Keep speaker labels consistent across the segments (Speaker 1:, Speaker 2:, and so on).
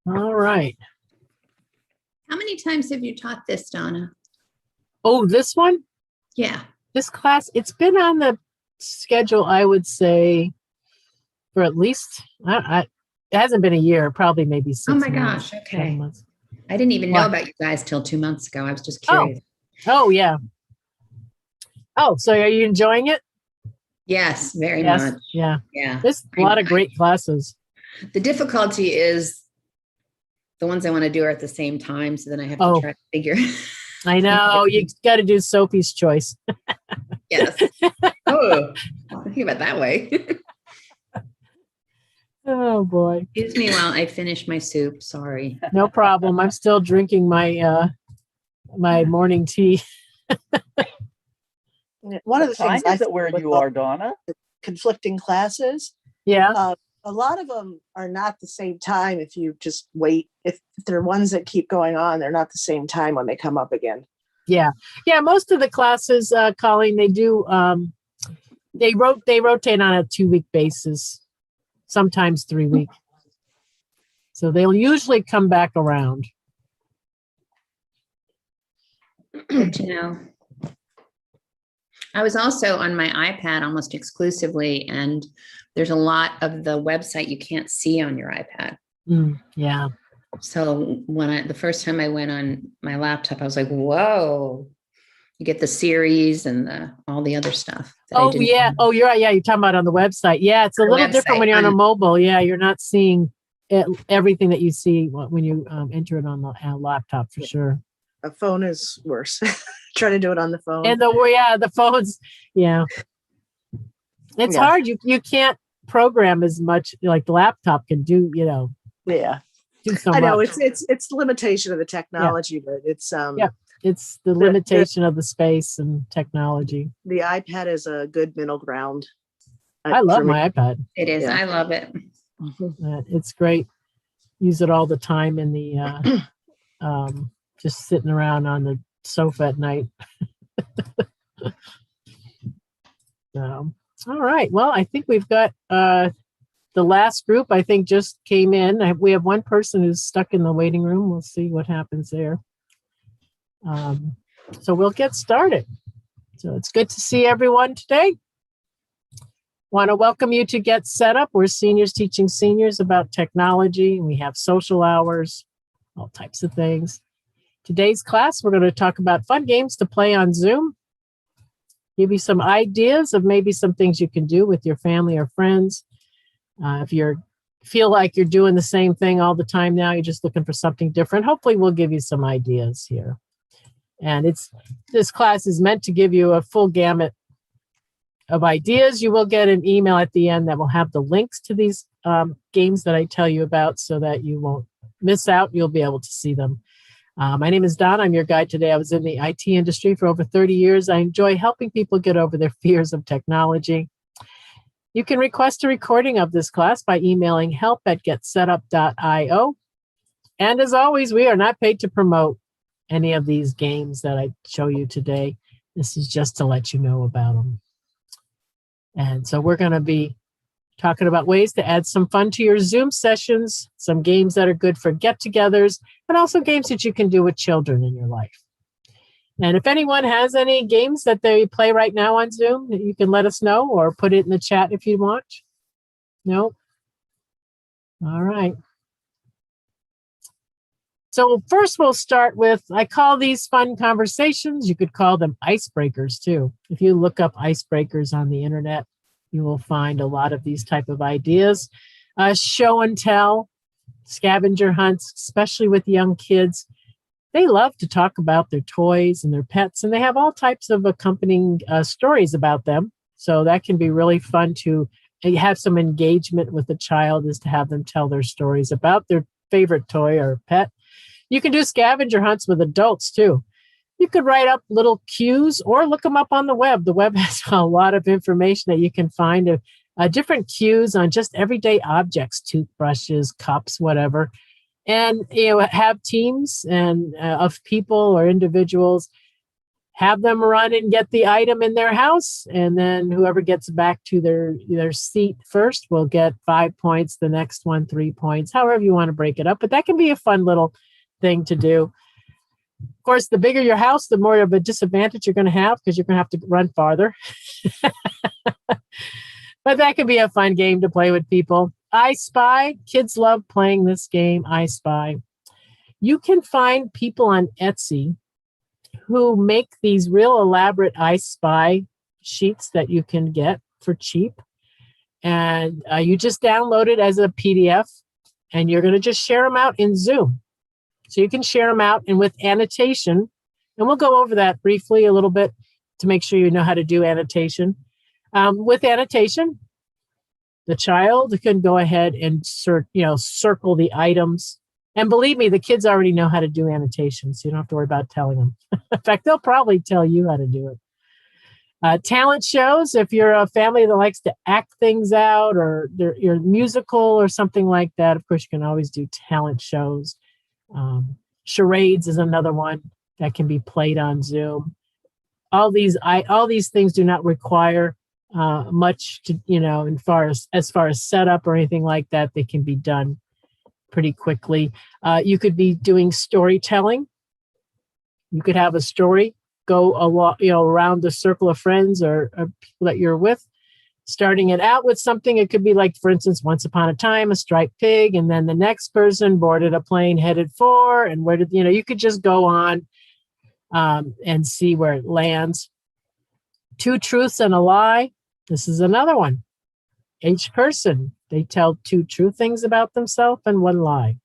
Speaker 1: All right.
Speaker 2: How many times have you taught this, Donna?
Speaker 1: Oh, this one?
Speaker 2: Yeah.
Speaker 1: This class, it's been on the schedule, I would say, for at least, it hasn't been a year, probably maybe 6 months.
Speaker 2: Oh my gosh.
Speaker 1: 7
Speaker 2: Okay.
Speaker 1: months.
Speaker 2: I didn't even know
Speaker 1: What?
Speaker 2: about you guys till 2 months ago. I was just curious.
Speaker 1: Oh, yeah. Oh, so are you enjoying it?
Speaker 2: Yes, very
Speaker 1: Yes.
Speaker 2: much.
Speaker 1: Yeah.
Speaker 2: Yeah.
Speaker 1: There's a lot of great classes.
Speaker 2: The difficulty is the ones I want to do are at the same time. So then I have to try to figure.
Speaker 1: I know. You got to do Sophie's choice.
Speaker 2: Yes. Oh, think about it that way.
Speaker 1: Oh, boy.
Speaker 2: Excuse me while I finish my soup. Sorry.
Speaker 1: No problem. I'm still drinking my my morning tea.
Speaker 3: One of the things
Speaker 4: is it where you are, Donna?
Speaker 3: Conflicting classes.
Speaker 1: Yeah.
Speaker 3: A lot of them are not the same time. If you just wait, if there are ones that keep going on, they're not the same time when they come up again.
Speaker 1: Yeah. Most of the classes, Colleen, they do. They rotate on a 2-week basis, sometimes 3-week. So they'll usually come back around.
Speaker 2: Good to know. I was also on my iPad almost exclusively, and there's a lot of the website you can't see on your iPad.
Speaker 1: Yeah.
Speaker 2: So when the first time I went on my laptop, I was like, whoa, you get the series and all the other stuff.
Speaker 1: Oh, yeah. Oh, you're right. Yeah. You're talking about on the website. Yeah. It's a little different when you're on a mobile. Yeah. You're not seeing everything that you see when you enter it on the laptop for sure.
Speaker 3: A phone is worse. Try to do it on the phone.
Speaker 1: And the phones. Yeah. It's hard. You can't program as much like the laptop can do,
Speaker 3: Yeah.
Speaker 1: Do so
Speaker 3: I know
Speaker 1: much.
Speaker 3: it's the limitation of the technology, but it's
Speaker 1: it's the limitation of the space and technology.
Speaker 3: The iPad is a good middle ground.
Speaker 1: I love my iPad.
Speaker 2: It is. Yeah. I love it.
Speaker 1: It's great. Use it all the time in the just sitting around on the sofa at night. All right. Well, I think we've got the last group, I think, just came in. We have one person who's stuck in the waiting room. We'll see what happens there. So we'll get started. So it's good to see everyone today. Want to welcome you to Get Set Up. We're seniors teaching seniors about technology. We have social hours, all types of things. Today's class, we're going to talk about fun games to play on Zoom. Give you some ideas of maybe some things you can do with your family or friends. If you feel like you're doing the same thing all the time now, you're just looking for something different, hopefully we'll give you some ideas here. And this class is meant to give you a full gamut of ideas. You will get an email at the end that will have the links to these games that I tell you about so that you won't miss out. You'll be able to see them. My name is Donna. I'm your guide today. I was in the IT industry for over 30 years. I enjoy helping people get over their fears of technology. You can request a recording of this class by emailing help@getsetup.io. And as always, we are not paid to promote any of these games that I show you today. This is just to let you know about them. And so we're going to be talking about ways to add some fun to your Zoom sessions, some games that are good for get-togethers, but also games that you can do with children in your life. And if anyone has any games that they play right now on Zoom, you can let us know or put it in the chat if you want. No? All right. So first we'll start with, I call these fun conversations. You could call them icebreakers too. If you look up icebreakers on the internet, you will find a lot of these type of ideas. Show and tell, scavenger hunts, especially with young kids. They love to talk about their toys and their pets, and they have all types of accompanying stories about them. So that can be really fun to have some engagement with the child, is to have them tell their stories about their favorite toy or pet. You can do scavenger hunts with adults too. You could write up little cues or look them up on the web. The web has a lot of information that you can find of different cues on just everyday objects, toothbrushes, cups, whatever. And have teams and of people or individuals have them run and get the item in their house. And then whoever gets back to their seat first will get 5 points. The next one, 3 points, however you want to break it up. But that can be a fun little thing to do. Of course, the bigger your house, the more of a disadvantage you're going to have because you're going to have to run farther. But that can be a fun game to play with people. I Spy. Kids love playing this game, I Spy. You can find people on Etsy who make these real elaborate I Spy sheets that you can get for cheap. And you just download it as a PDF and you're going to just share them out in Zoom. So you can share them out and with annotation. And we'll go over that briefly a little bit to make sure you know how to do annotation. With annotation, the child can go ahead and circle the items. And believe me, the kids already know how to do annotation, so you don't have to worry about telling them. In fact, they'll probably tell you how to do it. Talent shows, if you're a family that likes to act things out or you're musical or something like that, of course, you can always do talent shows. Charades is another one that can be played on Zoom. All these things do not require much to, as far as setup or anything like that. They can be done pretty quickly. You could be doing storytelling. You could have a story go around the circle of friends or people that you're with, starting it out with something. It could be like, for instance, once upon a time, a striped pig, and then the next person boarded a plane headed for, and where did, you could just go on and see where it lands. Two truths and a lie. This is another one. Each person, they tell two true things about themselves and one lie.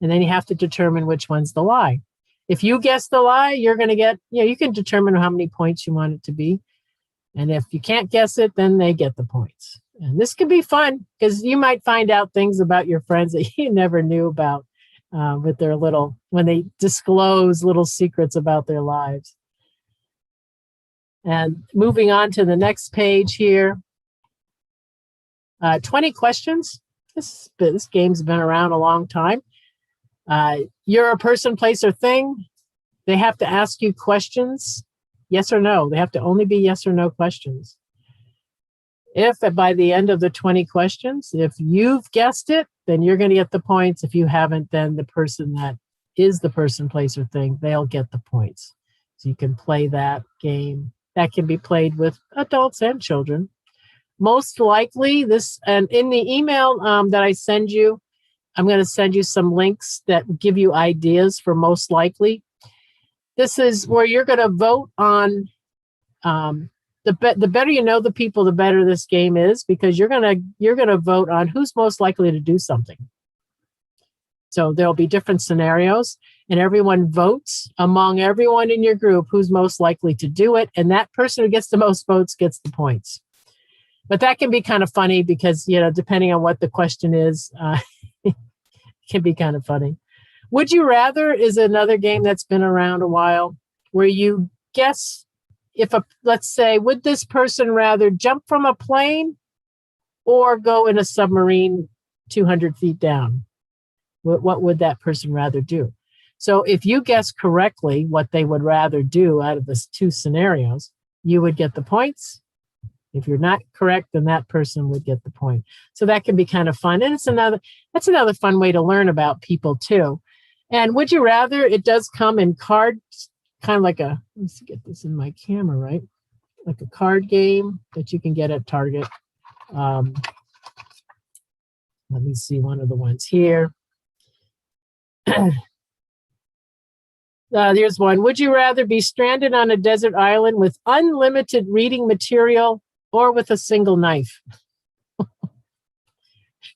Speaker 1: And then you have to determine which one's the lie. If you guess the lie, you're going to get, you can determine how many points you want it to be. And if you can't guess it, then they get the points. And this can be fun because you might find out things about your friends that you never knew about with their when they disclose little secrets about their lives. And moving on to the next page here, 20 questions. This game's been around a long time. You're a person, place, or thing. They have to ask you questions. Yes or no. They have to only be yes or no questions. If by the end of the 20 questions, if you've guessed it, then you're going to get the points. If you haven't, then the person that is the person, place, or thing, they'll get the points. So you can play that game. That can be played with adults and children. Most likely and in the email that I send you, I'm going to send you some links that give you ideas for most likely. This is where you're going to vote on the better you know the people, the better this game is, because you're going to vote on who's most likely to do something. So there'll be different scenarios, and everyone votes among everyone in your group who's most likely to do it, and that person who gets the most votes gets the points. But that can be kind of funny because, depending on what the question is, it can be kind of funny. Would You Rather is another game that's been around a while, where you guess let's say, would this person rather jump from a plane or go in a submarine 200 feet down? What would that person rather do? So if you guess correctly what they would rather do out of the two scenarios, you would get the points. If you're not correct, then that person would get the point. So that can be kind of fun. And that's another fun way to learn about people too. And Would You Rather, it does come in cards, kind of like let's get this in my camera, right? Like a card game that you can get at Target. Let me see one of the ones here. There's one. Would you rather be stranded on a desert island with unlimited reading material or with a single knife?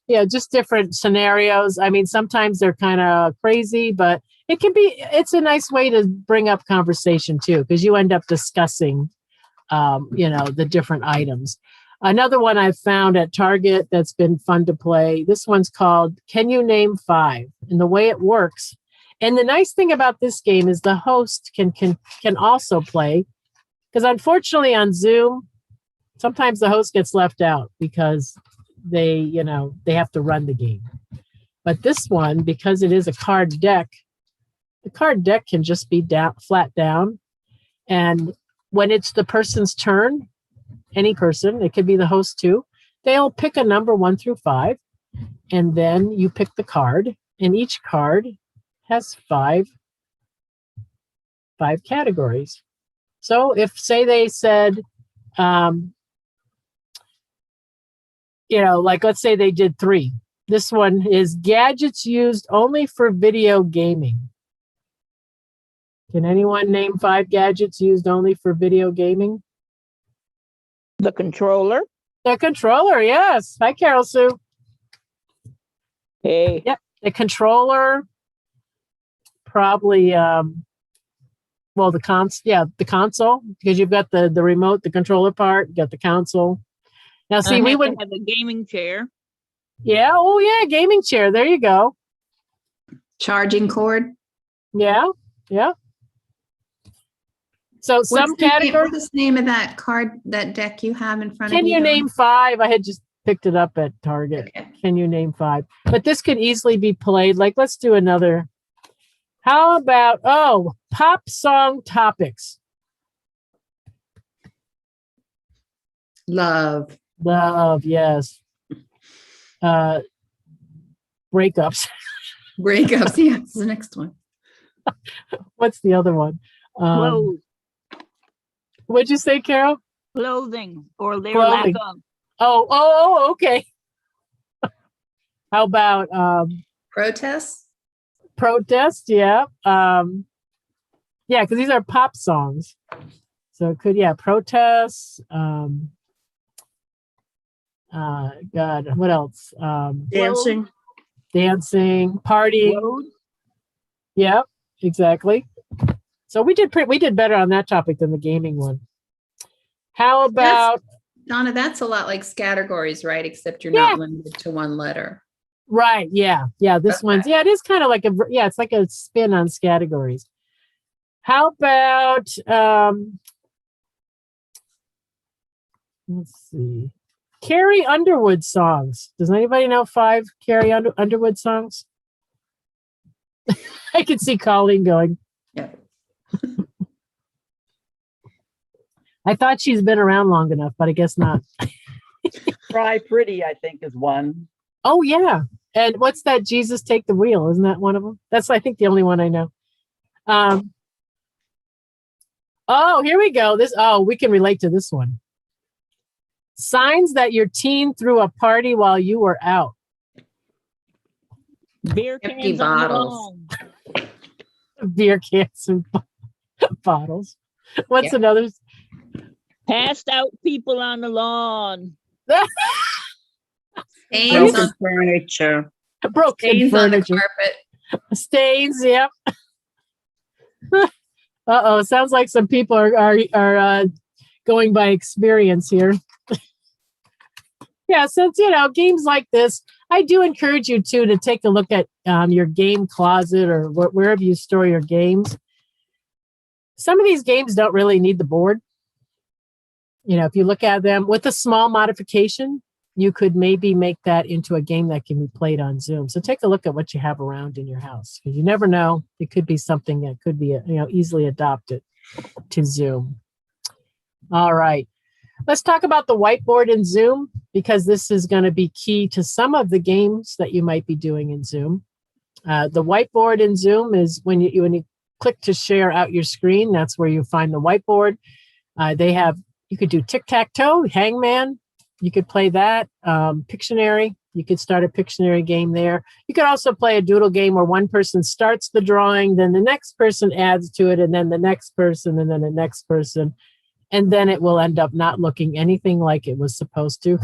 Speaker 1: Just different scenarios. I mean, sometimes they're kind of crazy, but it's a nice way to bring up conversation too, because you end up discussing, the different items. Another one I've found at Target that's been fun to play. This one's called Can You Name 5? And the way it works. And the nice thing about this game is the host can also play, because unfortunately on Zoom, sometimes the host gets left out because they have to run the game. But this one, because it is a card deck, the card deck can just be flat down. And when it's the person's turn, any person, it could be the host too, they'll pick a number 1 through 5, and then you pick the card, and each card has five categories. So if, say, they said, like, let's say they did 3. This one is gadgets used only for video gaming. Can anyone name 5 gadgets used only for video gaming?
Speaker 4: The controller.
Speaker 1: The controller, yes. Hi, Carol Sue.
Speaker 4: Hey.
Speaker 1: Yep, the controller. Probably, the console, because you've got the remote, the controller part, you got the console. Now, see, we would
Speaker 4: have a gaming chair.
Speaker 1: Yeah. Oh, yeah. Gaming chair. There you go.
Speaker 2: Charging cord.
Speaker 1: Yeah. Yeah. So some categories.
Speaker 2: What's the name of that card, that deck you have in front of you?
Speaker 1: Can you name 5? I had just picked it up at Target.
Speaker 2: Okay.
Speaker 1: Can you name 5? But this could easily be played. Like, let's do another. How about, pop song topics?
Speaker 2: Love.
Speaker 1: Love, yes. Breakups.
Speaker 2: Breakups. Yeah, it's the next one.
Speaker 1: What's the other one?
Speaker 4: Clothes.
Speaker 1: What'd you say, Carol?
Speaker 4: Clothing or their
Speaker 1: Clothing.
Speaker 4: lack of.
Speaker 1: Oh, okay. How about
Speaker 2: Protests?
Speaker 1: protest? Yeah. Yeah, because these are pop songs. So it could, protests. God, what else?
Speaker 3: Dancing.
Speaker 1: Dancing, partying.
Speaker 4: Road.
Speaker 1: Yeah, exactly. So we did better on that topic than the gaming one. How about
Speaker 2: Donna, that's a lot like categories, right? Except you're not limited to one letter.
Speaker 1: right? Yeah. This
Speaker 2: Okay.
Speaker 1: one's it is kind of like it's like a spin on categories. How about let's see, Carrie Underwood songs? Does anybody know 5 Carrie Underwood songs? I can see Colleen going.
Speaker 2: Yeah.
Speaker 1: I thought she's been around long enough, but I guess not.
Speaker 5: Try Pretty, I think, is one.
Speaker 1: Oh, yeah. And what's that? Jesus Take the Wheel. Isn't that one of them? That's, I think, the only one I know. Here we go. We can relate to this one. Signs that your teen threw a party while you were out.
Speaker 4: Beer
Speaker 2: Empty
Speaker 4: cans on the
Speaker 2: bottles.
Speaker 4: lawn.
Speaker 1: Beer cans and bottles. What's
Speaker 2: Yeah.
Speaker 1: another?
Speaker 4: Passed out people on the lawn.
Speaker 2: Stains on
Speaker 5: furniture.
Speaker 1: Broken
Speaker 2: stains on the
Speaker 1: furniture.
Speaker 2: carpet.
Speaker 1: Stains, yep. Sounds like some people are going by experience here. Yeah, since games like this, I do encourage you to take a look at your game closet or wherever you store your games. Some of these games don't really need the board. If you look at them with a small modification, you could maybe make that into a game that can be played on Zoom. So take a look at what you have around in your house, because you never know. It could be something that could be easily adopted to Zoom. All right. Let's talk about the whiteboard in Zoom, because this is going to be key to some of the games that you might be doing in Zoom. The whiteboard in Zoom is when you click to share out your screen. That's where you find the whiteboard. You could do tic-tac-toe, hangman. You could play that. Pictionary. You could start a Pictionary game there. You could also play a doodle game where one person starts the drawing, then the next person adds to it, and then the next person, and then the next person. And then it will end up not looking anything like it was supposed to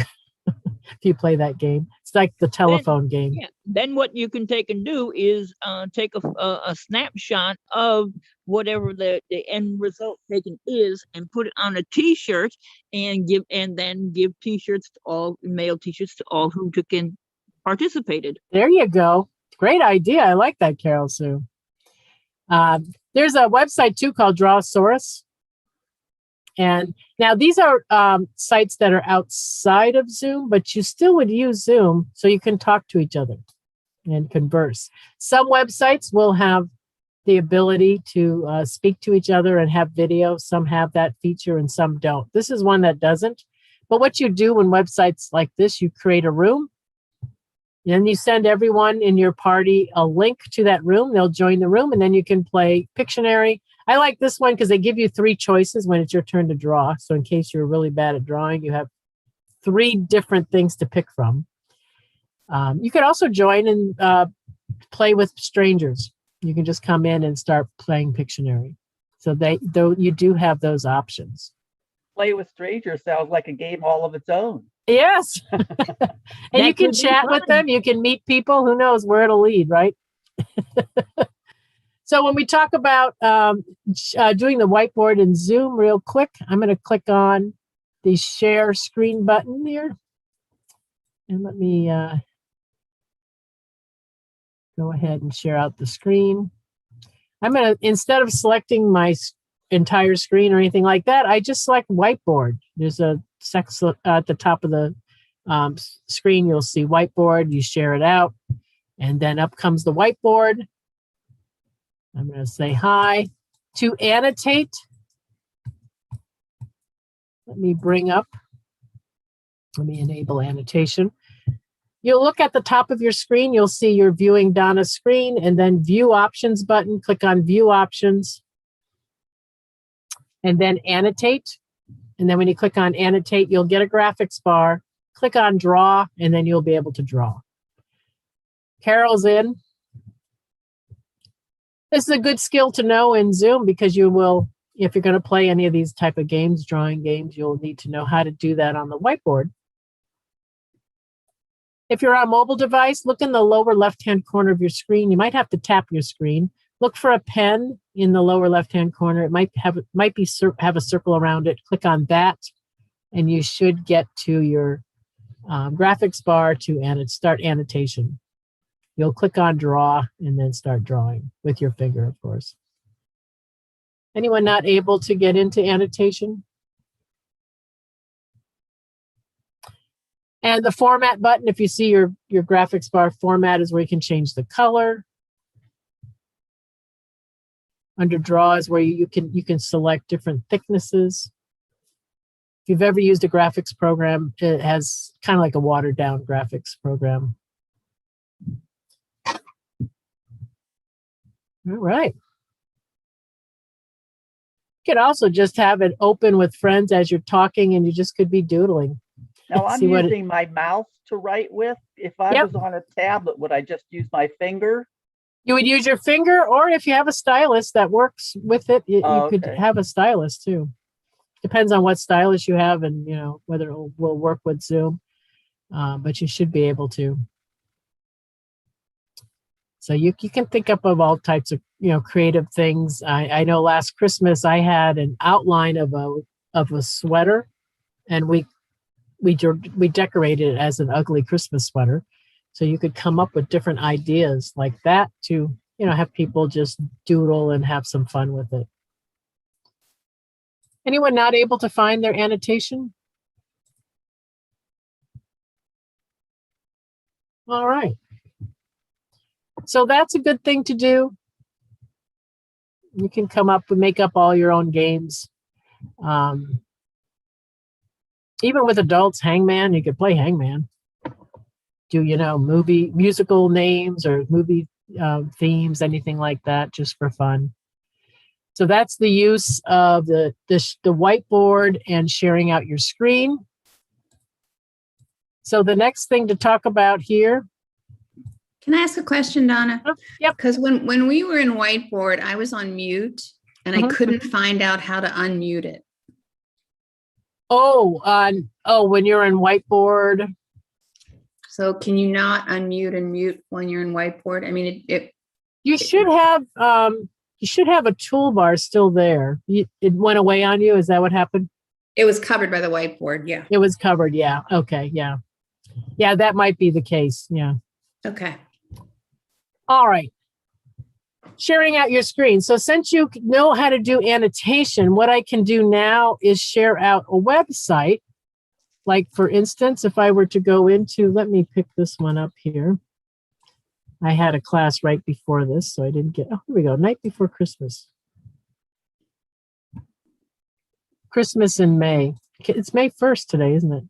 Speaker 1: if you play that game. It's like the telephone game.
Speaker 4: Yeah. Then what you can take and do is take a snapshot of whatever the end result taken is, and put it on a T-shirt, and then give T-shirts to all, mail T-shirts to all who took in, participated.
Speaker 1: There you go. Great idea. I like that, Carol Sue. There's a website too called Drawsaurus. And now these are sites that are outside of Zoom, but you still would use Zoom so you can talk to each other and converse. Some websites will have the ability to speak to each other and have video. Some have that feature and some don't. This is one that doesn't. But what you do when websites like this, you create a room, and you send everyone in your party a link to that room. They'll join the room, and then you can play Pictionary. I like this one because they give you 3 choices when it's your turn to draw. So in case you're really bad at drawing, you have 3 different things to pick from. You could also join and play with strangers. You can just come in and start playing Pictionary. So though you do have those options.
Speaker 5: Play with strangers sounds like a game all of its own.
Speaker 1: Yes. And you can chat with them. You can meet people. Who knows where it'll lead, right? So when we talk about doing the whiteboard in Zoom real quick, I'm going to click on the share screen button here. And let me go ahead and share out the screen. I'm going to, instead of selecting my entire screen or anything like that, I just select whiteboard. There's a section at the top of the screen. You'll see whiteboard. You share it out, and then up comes the whiteboard. I'm going to say hi. To annotate, let me enable annotation. You'll look at the top of your screen. You'll see you're viewing Donna's screen, and then view options button. Click on view options, and then annotate. And then when you click on annotate, you'll get a graphics bar. Click on draw, and then you'll be able to draw. Carol's in. This is a good skill to know in Zoom because you will, if you're going to play any of these type of games, drawing games, you'll need to know how to do that on the whiteboard. If you're on a mobile device, look in the lower left-hand corner of your screen. You might have to tap your screen. Look for a pen in the lower left-hand corner. It might have a circle around it. Click on that, and you should get to your graphics bar to start annotation. You'll click on draw and then start drawing with your finger, of course. Anyone not able to get into annotation? And the format button, if you see your graphics bar, format is where you can change the color. Under draw is where you can select different thicknesses. If you've ever used a graphics program, it has kind of like a watered down graphics program. All right. You could also just have it open with friends as you're talking, and you just could be doodling.
Speaker 5: Now I'm using my mouse to write with. If I was on a tablet, would I just use my finger?
Speaker 1: You would use your finger, or if you have a stylus that works with it, you could have a stylus too. Depends on what stylus you have and whether it will work with Zoom, but you should be able to. So you can think up of all types of creative things. I know last Christmas I had an outline of a sweater, and we decorated it as an ugly Christmas sweater. So you could come up with different ideas like that to have people just doodle and have some fun with it. Anyone not able to find their annotation? All right. So that's a good thing to do. You can make up all your own games. Even with adults, Hangman, you could play Hangman. Do musical names or movie themes, anything like that, just for fun. So that's the use of the whiteboard and sharing out your screen. So the next thing to talk about here.
Speaker 2: Can I ask a question, Donna?
Speaker 1: Yep.
Speaker 2: Because when we were in whiteboard, I was on mute and I couldn't find out how to unmute it.
Speaker 1: When you're in whiteboard.
Speaker 2: So can you not unmute and mute when you're in whiteboard? I mean,
Speaker 1: you should have a toolbar still there. It went away on you. Is that what happened?
Speaker 2: It was covered by the whiteboard. Yeah.
Speaker 1: It was covered. Yeah. Okay. Yeah. Yeah, that might be the case. Yeah.
Speaker 2: Okay.
Speaker 1: All right. Sharing out your screen. So since you know how to do annotation, what I can do now is share out a website. Like, for instance, if I were to go into, let me pick this one up here. I had a class right before this, so I didn't get, oh, here we go, night before Christmas. Christmas in May. It's May 1st today, isn't it?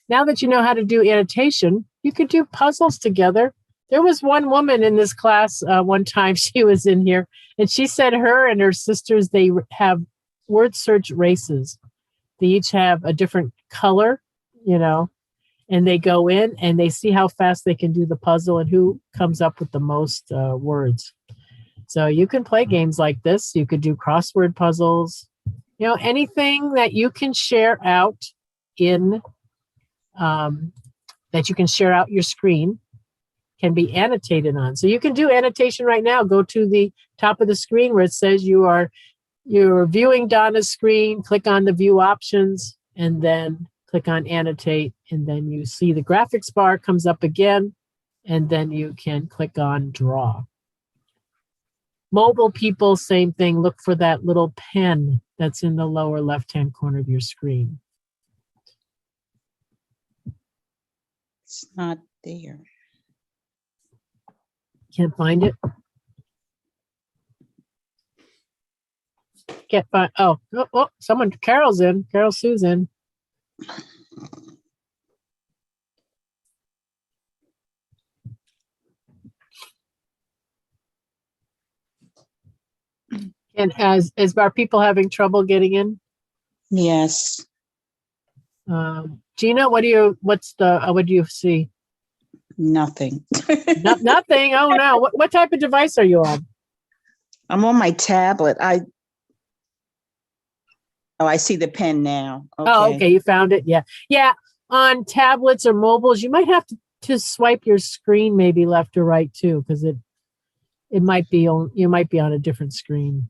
Speaker 1: Now that you know how to do annotation, you could do puzzles together. There was one woman in this class one time, she was in here, and she said her and her sisters, they have word search races. They each have a different color, and they go in and they see how fast they can do the puzzle and who comes up with the most words. So you can play games like this. You could do crossword puzzles, anything that you can share out in, that you can share out your screen can be annotated on. So you can do annotation right now. Go to the top of the screen where it says you're viewing Donna's screen, click on the view options, and then click on annotate, and then you see the graphics bar comes up again, and then you can click on draw. Mobile people, same thing. Look for that little pen that's in the lower left-hand corner of your screen.
Speaker 6: It's not there.
Speaker 1: Can't find it? Can't find, oh, someone, Carol Sue's in. And is our people having trouble getting in?
Speaker 6: Yes.
Speaker 1: Gina, what do you see?
Speaker 6: Nothing.
Speaker 1: Nothing. Oh no. What type of device are you on?
Speaker 6: I'm on my tablet. I see the pen now. Okay.
Speaker 1: Oh, okay. You found it. Yeah. Yeah. On tablets or mobiles, you might have to swipe your screen maybe left or right too, because it might be on, you might be on a different screen.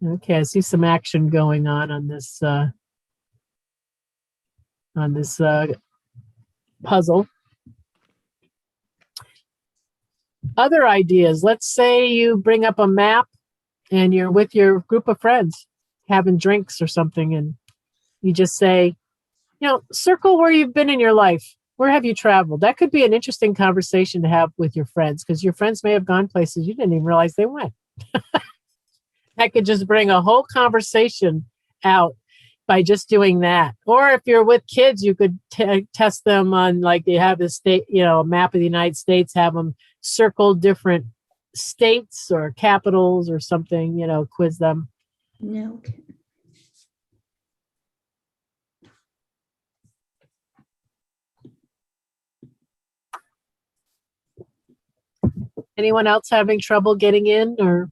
Speaker 1: Okay, I see some action going on this puzzle. Other ideas. Let's say you bring up a map and you're with your group of friends having drinks or something, and you just say, circle where you've been in your life. Where have you traveled? That could be an interesting conversation to have with your friends, because your friends may have gone places you didn't even realize they went. That could just bring a whole conversation out by just doing that. Or if you're with kids, you could test them on, like, you have a state, a map of the United States, have them circle different states or capitals or something, quiz them.
Speaker 2: No.
Speaker 1: Anyone else having trouble getting in, or?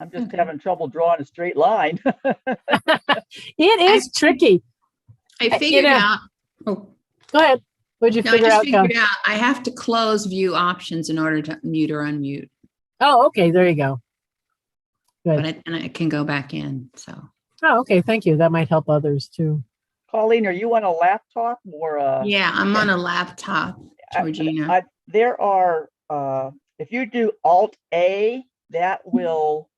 Speaker 5: I'm just having trouble drawing a straight line.
Speaker 1: It is tricky.
Speaker 2: I figured out. Oh,
Speaker 1: go ahead. What did you figure out?
Speaker 2: I just figured out I have to close view options in order to mute or unmute.
Speaker 1: Oh, okay. There you go. Good.
Speaker 2: But I can go back in. So.
Speaker 1: Oh, okay. Thank you. That might help others too.
Speaker 5: Colleen, are you on a laptop or?
Speaker 2: Yeah, I'm on a laptop, Georgina.
Speaker 5: There are, if you do Alt-A, that will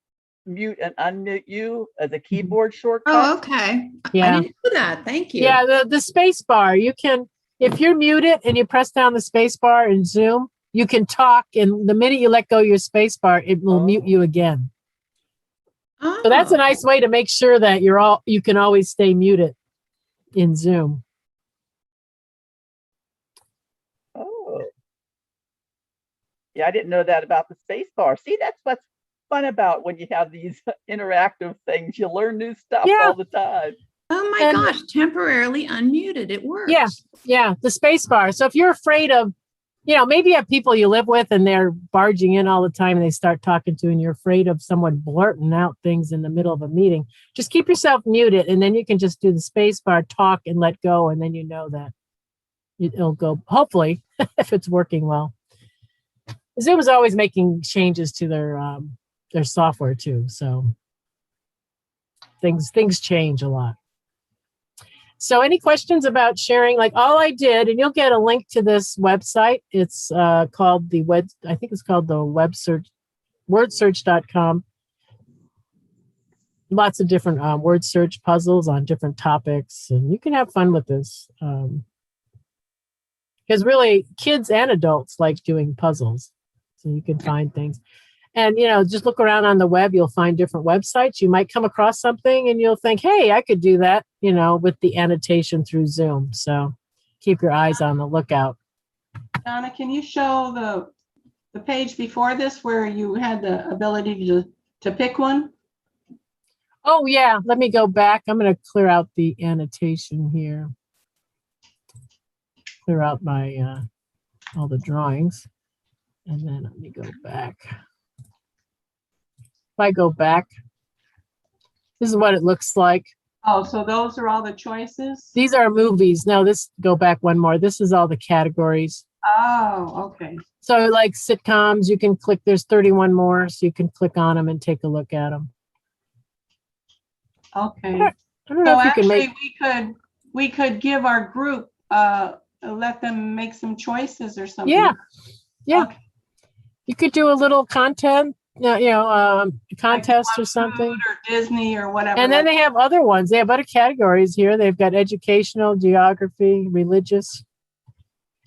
Speaker 5: mute and unmute you as a keyboard shortcut.
Speaker 2: Oh, okay.
Speaker 1: Yeah.
Speaker 2: I didn't do that. Thank you.
Speaker 1: Yeah, the space bar, you can, if you're muted and you press down the space bar in Zoom, you can talk, and the minute you let go of your space bar, it will mute you again.
Speaker 2: Oh.
Speaker 1: So that's a nice way to make sure that you can always stay muted in Zoom.
Speaker 5: Oh. Yeah, I didn't know that about the space bar. See, that's what's fun about when you have these interactive things. You learn new stuff all the time.
Speaker 2: Oh my gosh, temporarily unmuted. It works.
Speaker 1: Yeah, the space bar. So if you're afraid of, maybe you have people you live with and they're barging in all the time and they start talking to you, and you're afraid of someone blurting out things in the middle of a meeting, just keep yourself muted, and then you can just do the space bar, talk and let go, and then you know that it'll go, hopefully, if it's working well. Zoom is always making changes to their there's software too. So things change a lot. So any questions about sharing? Like all I did, and you'll get a link to this website. It's called the web search, wordsearch.com. Lots of different word search puzzles on different topics, and you can have fun with this. Because really, kids and adults like doing puzzles, so you can find things. And, just look around on the web, you'll find different websites. You might come across something and you'll think, hey, I could do that, with the annotation through Zoom. So keep your eyes on the lookout.
Speaker 7: Donna, can you show the page before this where you had the ability to pick one?
Speaker 1: Oh, yeah. Let me go back. I'm going to clear out the annotation here. Clear out my all the drawings. And then let me go back. If I go back, this is what it looks like.
Speaker 7: Oh, so those are all the choices?
Speaker 1: These are movies. No, go back one more. This is all the categories.
Speaker 7: Oh, okay.
Speaker 1: So like sitcoms, you can click, there's 31 more, so you can click on them and take a look at them.
Speaker 7: Okay.
Speaker 1: I don't know
Speaker 7: So
Speaker 1: if you can
Speaker 7: actually
Speaker 1: make.
Speaker 7: we could give our group, let them make some choices or something.
Speaker 1: Yeah.
Speaker 7: Okay.
Speaker 1: You could do a little content, contest
Speaker 7: Like
Speaker 1: or something.
Speaker 7: food or Disney or whatever.
Speaker 1: And then they have other ones. They have other categories here. They've got educational, geography, religious.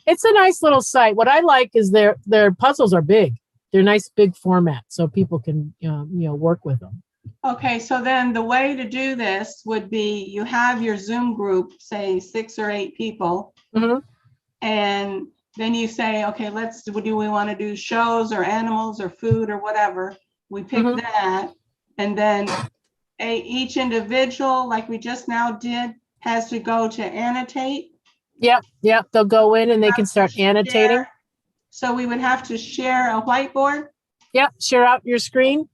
Speaker 1: It's a nice little site. What I like is their puzzles are big. They're nice big format, so people can work with them.
Speaker 7: Okay, so then the way to do this would be you have your Zoom group, say 6 or 8 people,
Speaker 1: Mm-hmm.
Speaker 7: and then you say, okay, do we want to do shows or animals or food or whatever? We pick
Speaker 1: Mhm.
Speaker 7: that, and then each individual, like we just now did, has to go to annotate.
Speaker 1: Yep. They'll go in and they can start annotating.
Speaker 7: Share. So we would have to share a whiteboard.
Speaker 1: Yep. Share out your screen,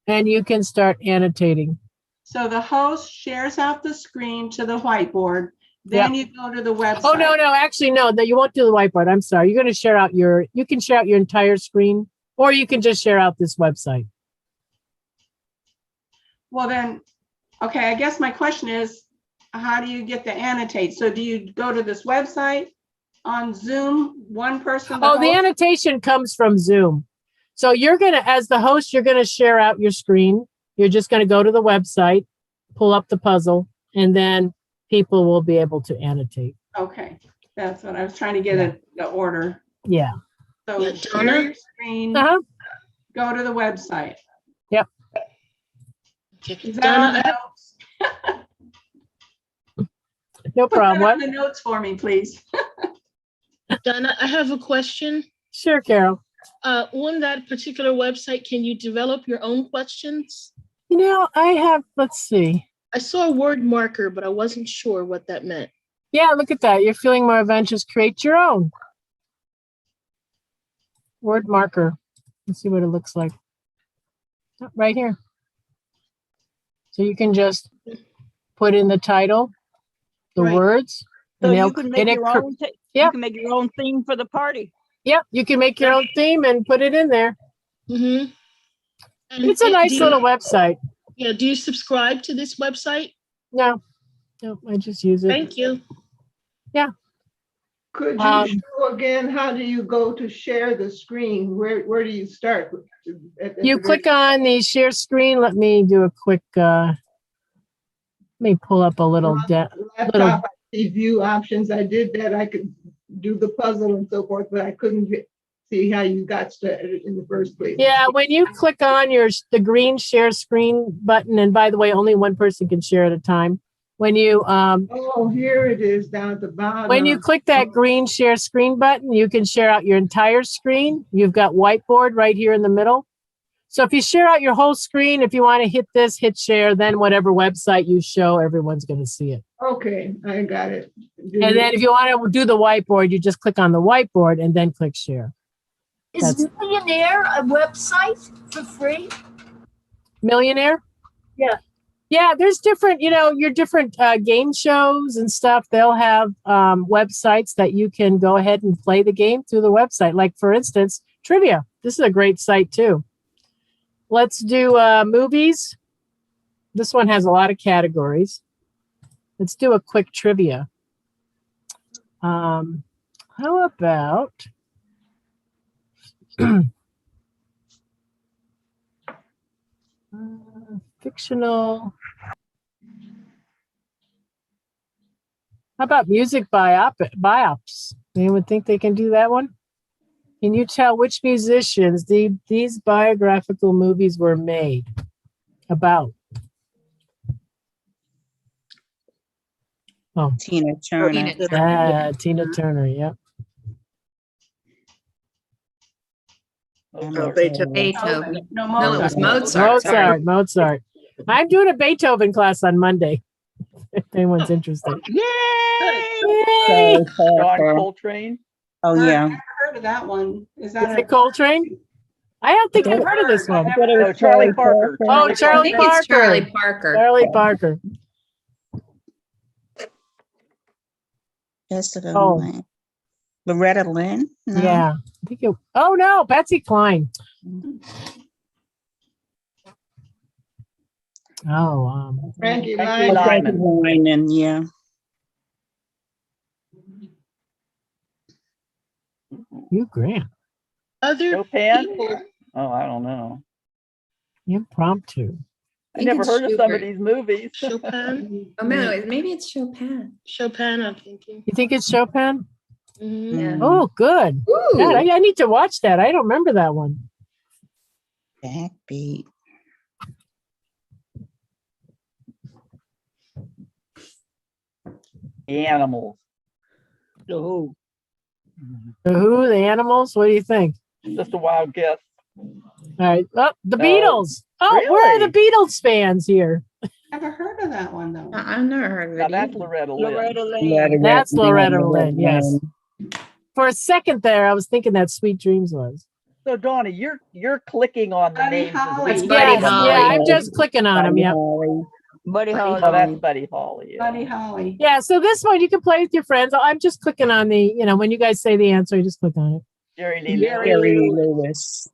Speaker 1: and you can start annotating.
Speaker 7: So the host shares out the screen to the whiteboard. Then you go to the website.
Speaker 1: Oh, no, actually, no, that you won't do the whiteboard. I'm sorry. You're going to share out you can share out your entire screen, or you can just share out this website.
Speaker 7: Well, then, okay, I guess my question is, how do you get to annotate? So do you go to this website on Zoom, one person?
Speaker 1: Oh, the annotation comes from Zoom. So as the host, you're going to share out your screen. You're just going to go to the website, pull up the puzzle, and then people will be able to annotate.
Speaker 7: Okay, that's what I was trying to get the order.
Speaker 1: Yeah.
Speaker 7: So share your screen,
Speaker 1: Uh-huh.
Speaker 7: go to the website.
Speaker 1: Yep.
Speaker 7: Is that on the notes?
Speaker 1: No problem.
Speaker 7: Put that on the notes for me, please.
Speaker 8: Donna, I have a question.
Speaker 1: Sure, Carol.
Speaker 8: On that particular website, can you develop your own questions?
Speaker 1: Let's see.
Speaker 8: I saw a word marker, but I wasn't sure what that meant.
Speaker 1: Yeah, look at that. You're feeling more adventurous. Create your own word marker. Let's see what it looks like. Right here. So you can just put in the title, the
Speaker 8: Right.
Speaker 1: words.
Speaker 4: So
Speaker 1: and
Speaker 4: you can make your own.
Speaker 1: Yeah.
Speaker 4: You can make your own theme for the party.
Speaker 1: Yep, you can make your own theme and put it in there.
Speaker 8: Mm-hmm.
Speaker 1: It's a nice little website.
Speaker 8: Yeah. Do you subscribe to this website?
Speaker 1: No, I just use it.
Speaker 8: Thank you.
Speaker 9: Could you show again, how do you go to share the screen? Where do you start?
Speaker 1: You click on the share screen. Let me do a quick, let me pull up a little.
Speaker 9: Laptop, I see view options. I did that. I could do the puzzle and so forth, but I couldn't see how you got started in the first place.
Speaker 1: Yeah, when you click on the green share screen button, and by the way, only one person can share at a time. When you
Speaker 9: oh, here it is down at the bottom.
Speaker 1: when you click that green share screen button, you can share out your entire screen. You've got whiteboard right here in the middle. So if you share out your whole screen, if you want to hit share, then whatever website you show, everyone's going to see it.
Speaker 9: Okay, I got it.
Speaker 1: And then if you want to do the whiteboard, you just click on the whiteboard and then click share.
Speaker 10: Is Millionaire a website for free?
Speaker 1: Millionaire?
Speaker 10: Yeah.
Speaker 1: Yeah, there's different, your different game shows and stuff. They'll have websites that you can go ahead and play the game through the website. Like, for instance, trivia. This is a great site, too. let's do movies. This one has a lot of categories. Let's do a quick trivia. How about fictional? How about music biops? Anyone think they can do that one? Can you tell which musicians these biographical movies were made about? Oh,
Speaker 6: Tina Turner.
Speaker 1: Tina Turner. Yep.
Speaker 3: Beethoven.
Speaker 2: Beethoven.
Speaker 7: No,
Speaker 2: No, it was
Speaker 7: Mozart.
Speaker 2: Mozart.
Speaker 1: Mozart. I'm doing a Beethoven class on Monday. If anyone's interested. Yay!
Speaker 5: John Coltrane.
Speaker 6: Oh,
Speaker 7: I've
Speaker 6: yeah.
Speaker 7: never heard of that one. Is
Speaker 1: Is
Speaker 7: that
Speaker 1: it Coltrane? I don't think I've heard of this one.
Speaker 5: Oh, Charlie Parker.
Speaker 1: Oh,
Speaker 2: I
Speaker 1: Charlie
Speaker 2: think it's
Speaker 1: Parker.
Speaker 2: Charlie Parker.
Speaker 1: Charlie Parker.
Speaker 6: Jessica
Speaker 1: Oh.
Speaker 6: Lange. Loretta Lynn? No.
Speaker 1: Yeah. I think oh no, Patsy Cline. Oh,
Speaker 9: Frankie
Speaker 5: Frankie
Speaker 9: Lyman.
Speaker 5: Lyman.
Speaker 6: And yeah.
Speaker 1: Hugh Grant.
Speaker 8: Other
Speaker 5: Chopin?
Speaker 8: people,
Speaker 5: Oh, I don't know.
Speaker 1: Impromptu.
Speaker 5: I
Speaker 2: think
Speaker 5: never
Speaker 2: it's
Speaker 5: heard of some of
Speaker 2: Schubert.
Speaker 5: these movies.
Speaker 8: Chopin,
Speaker 2: Oh, no, maybe it's Chopin.
Speaker 8: Chopin, I'm thinking.
Speaker 1: You think it's Chopin?
Speaker 8: Mhm.
Speaker 2: Yeah.
Speaker 1: Oh, good.
Speaker 2: Ooh.
Speaker 1: God, I need to watch that. I don't remember that one.
Speaker 6: Backbeat.
Speaker 5: The Animals.
Speaker 4: Oh,
Speaker 1: The Who, the Animals. What do you think?
Speaker 5: Just a wild guess.
Speaker 1: All right. Oh, the
Speaker 5: No.
Speaker 1: Beatles. Oh, where are the Beatles fans here?
Speaker 7: Never heard of that one though.
Speaker 2: I've never heard of
Speaker 5: Now
Speaker 2: it.
Speaker 5: that's
Speaker 2: either.
Speaker 5: Loretta Lynn.
Speaker 4: Loretta Lynn.
Speaker 1: That's Loretta Lynn. Yes. For a second there, I was thinking that Sweet Dreams was.
Speaker 5: So Donna, you're clicking on the
Speaker 7: Buddy
Speaker 5: names. Of the
Speaker 7: Holly.
Speaker 2: It's
Speaker 5: people
Speaker 2: Buddy
Speaker 1: Yes,
Speaker 5: on the
Speaker 2: Holly.
Speaker 1: yeah,
Speaker 5: list.
Speaker 1: I'm just clicking on them. Yeah.
Speaker 4: Buddy Holly.
Speaker 5: Oh, that's Buddy Holly. Yeah.
Speaker 7: Buddy Holly.
Speaker 1: Yeah. So this one you can play with your friends. I'm just clicking on the, when you guys say the answer, you just click on it.
Speaker 5: Jerry Lee
Speaker 4: Jerry
Speaker 5: Lewis.
Speaker 6: Jerry Lewis.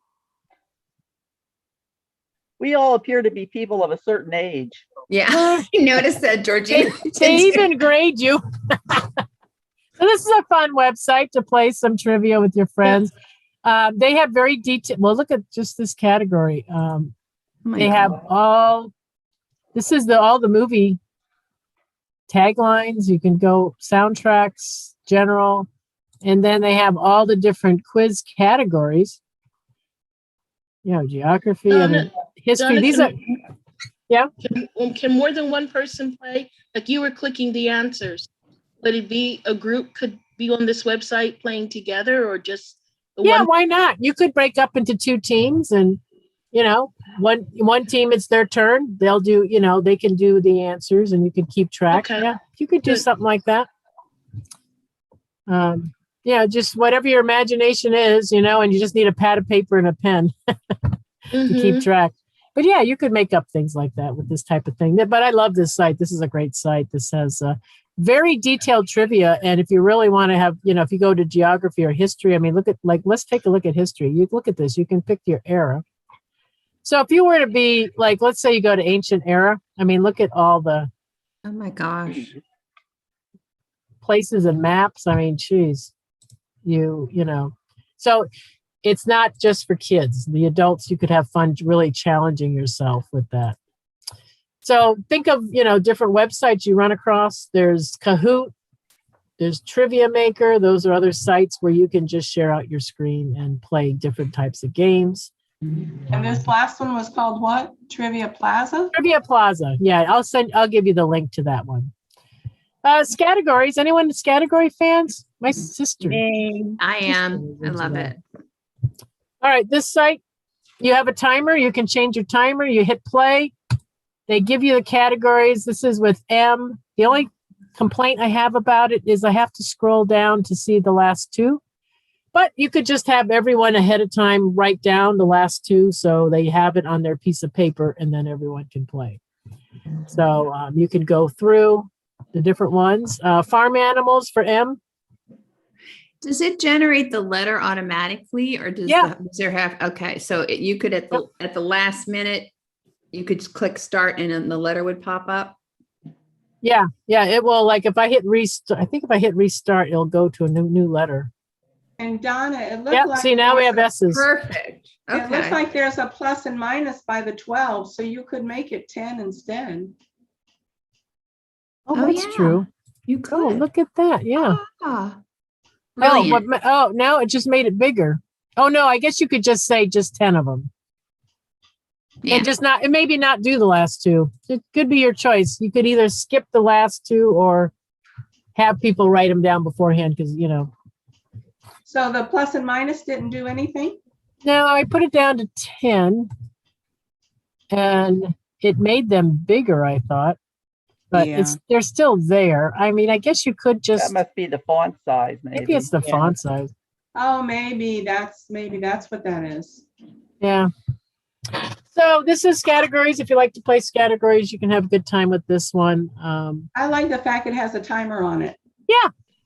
Speaker 5: We all appear to be people of a certain age.
Speaker 2: Yeah, I noticed that, Georgie.
Speaker 1: They even grade you. So this is a fun website to play some trivia with your friends. They have very detailed. Well, look at just this category. They have all. This is all the movie taglines. You can go soundtracks, general, and then they have all the different quiz categories. Geography, history. These are. Yeah.
Speaker 8: Can more than one person play? Like you were clicking the answers. Would it be a group could be on this website playing together or just the
Speaker 1: Yeah,
Speaker 8: one?
Speaker 1: why not? You could break up into two teams and, one team, it's their turn. They'll do, they can do the answers and you can keep track.
Speaker 8: Okay.
Speaker 1: Yeah, you could do
Speaker 8: Good.
Speaker 1: something like that. Just whatever your imagination is, and you just need a pad of paper and a pen to keep track. But yeah, you could make up things like that with this type of thing. But I love this site. This is a great site. This has very detailed trivia. And if you really want to have, if you go to geography or history, let's take a look at history. You look at this, you can pick your era. So if you were to be let's say you go to ancient era, look at all the
Speaker 2: Oh my gosh.
Speaker 1: places and maps. Geez, so it's not just for kids. The adults, you could have fun really challenging yourself with that. So think of, different websites you run across. There's Kahoot, there's Trivia Maker. Those are other sites where you can just share out your screen and play different types of games.
Speaker 7: And this last one was called what? Trivia Plaza?
Speaker 1: Trivia Plaza. Yeah, I'll give you the link to that one. Categories. Anyone category fans? My sister.
Speaker 2: I am. I love it.
Speaker 1: All right, this site, you have a timer. You can change your timer. You hit play. They give you the categories. This is with M. The only complaint I have about it is I have to scroll down to see the last two. But you could just have everyone ahead of time write down the last two so they have it on their piece of paper and then everyone can play. So you can go through the different ones. Farm animals for M.
Speaker 2: Does it generate the letter automatically or does
Speaker 1: Yeah.
Speaker 2: does there have, okay, so you could at the last minute, you could just click start and then the letter would pop up?
Speaker 1: Yeah, it will. Like if I hit restart, I think if I hit restart, it'll go to a new letter.
Speaker 7: And Donna, it looked
Speaker 1: Yep.
Speaker 7: like.
Speaker 1: See, now we have
Speaker 7: there's
Speaker 1: S's.
Speaker 2: Perfect.
Speaker 7: a- It looks
Speaker 2: Okay.
Speaker 7: like there's a plus and minus by the 12, so you could make it 10 instead.
Speaker 1: Oh,
Speaker 2: Oh,
Speaker 1: that's
Speaker 2: yeah.
Speaker 1: true.
Speaker 2: You
Speaker 1: Oh,
Speaker 2: could.
Speaker 1: look at that. Yeah.
Speaker 2: Ah,
Speaker 1: Oh,
Speaker 2: brilliant.
Speaker 1: now it just made it bigger. Oh no, I guess you could just say just 10 of them.
Speaker 2: Yeah.
Speaker 1: And just not, and maybe not do the last two. It could be your choice. You could either skip the last two or have people write them down beforehand because, you know.
Speaker 7: So the plus and minus didn't do anything?
Speaker 1: No, I put it down to 10 and it made them bigger, I thought. But
Speaker 6: Yeah.
Speaker 1: they're still there. I mean, I guess you could
Speaker 5: That
Speaker 1: just,
Speaker 5: must be the font size,
Speaker 1: maybe
Speaker 5: maybe.
Speaker 1: it's the
Speaker 6: Yeah.
Speaker 1: font size.
Speaker 7: Oh, maybe that's what that is.
Speaker 1: Yeah. So this is categories. If you like to play categories, you can have a good time with this one.
Speaker 7: I like the fact it has a timer on it.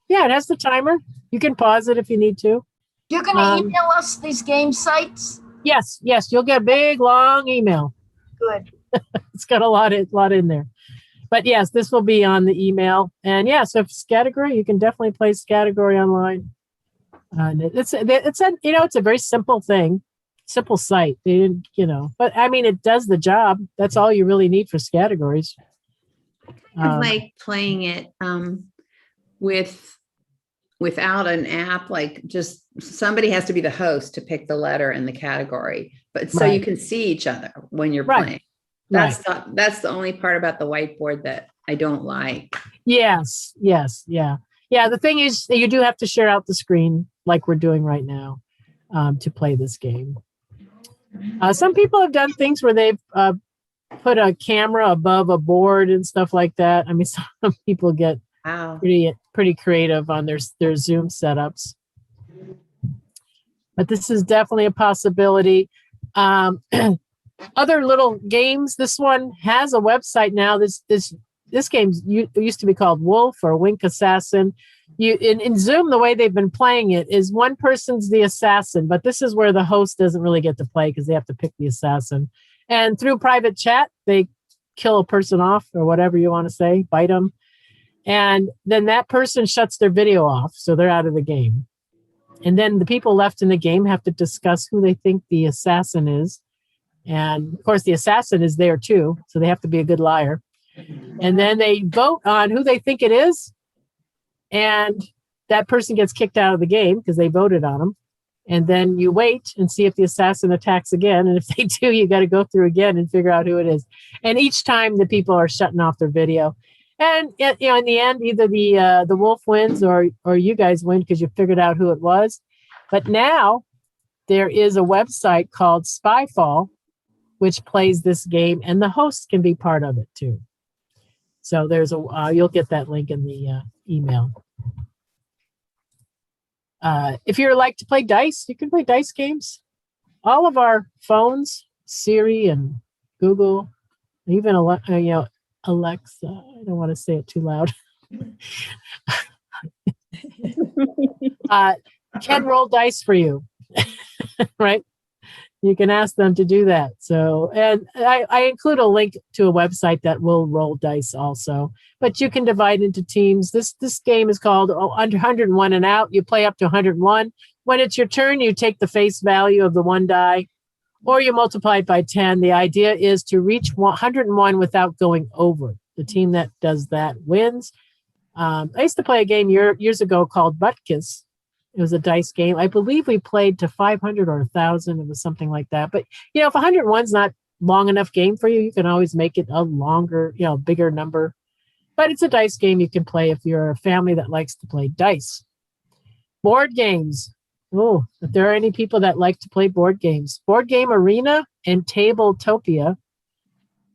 Speaker 1: Yeah, it has the timer. You can pause it if you need to.
Speaker 10: You're gonna
Speaker 1: Um,
Speaker 10: email us these game sites?
Speaker 1: Yes, you'll get a big long email.
Speaker 10: Good.
Speaker 1: It's got a lot in there. But yes, this will be on the email. And yeah, so if it's category, you can definitely play category online. And it's a very simple thing, simple site. They didn't, but I mean, it does the job. That's all you really need for categories.
Speaker 2: I like playing it without an app, like just somebody has to be the host to pick the letter and the category, but so you
Speaker 1: Right.
Speaker 2: can see each other when you're
Speaker 1: Right.
Speaker 2: playing. That's the only part about the whiteboard that I don't like.
Speaker 1: Yes, yeah. The thing is, you do have to share out the screen like we're doing right now to play this game. Some people have done things where they've put a camera above a board and stuff like that. I mean, some people get
Speaker 2: Wow.
Speaker 1: pretty creative on their Zoom setups. But this is definitely a possibility. Other little games. This one has a website now. This game used to be called Wolf or Wink Assassin. In Zoom, the way they've been playing it is one person's the assassin, but this is where the host doesn't really get to play because they have to pick the assassin. And through private chat, they kill a person off or whatever you want to say, bite them. And then that person shuts their video off, so they're out of the game. And then the people left in the game have to discuss who they think the assassin is. And of course, the assassin is there too, so they have to be a good liar. And then they vote on who they think it is. And that person gets kicked out of the game because they voted on them. And then you wait and see if the assassin attacks again. And if they do, you got to go through again and figure out who it is. And each time the people are shutting off their video. And in the end, either the wolf wins or you guys win because you figured out who it was. But now there is a website called Spyfall, which plays this game, and the host can be part of it too. So there's you'll get that link in the email. If you like to play dice, you can play dice games. All of our phones, Siri and Google, even Alexa. I don't want to say it too loud. Can roll dice for you, right? You can ask them to do that. So, and I include a link to a website that will roll dice also. But you can divide into teams. This game is called under 101 and out. You play up to 101. When it's your turn, you take the face value of the one die, or you multiply it by 10. The idea is to reach 101 without going over. The team that does that wins. I used to play a game years ago called Butt Kiss. It was a dice game. I believe we played to 500 or 1,000. It was something like that. But, if 101 is not long enough game for you, you can always make it a longer, bigger number. But it's a dice game you can play if you're a family that likes to play dice. Board games. Oh, if there are any people that like to play board games. Board Game Arena and Tabletopia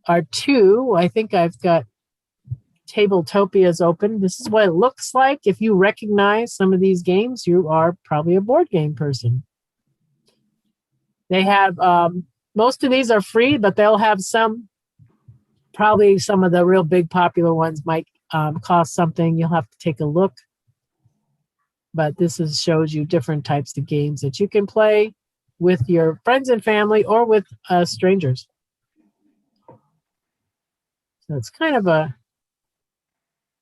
Speaker 1: are two. I think I've got Tabletopia's open. This is what it looks like. If you recognize some of these games, you are probably a board game person. They have, most of these are free, but they'll have probably some of the real big popular ones might cost something. You'll have to take a look. but this shows you different types of games that you can play with your friends and family or with strangers. So it's kind of a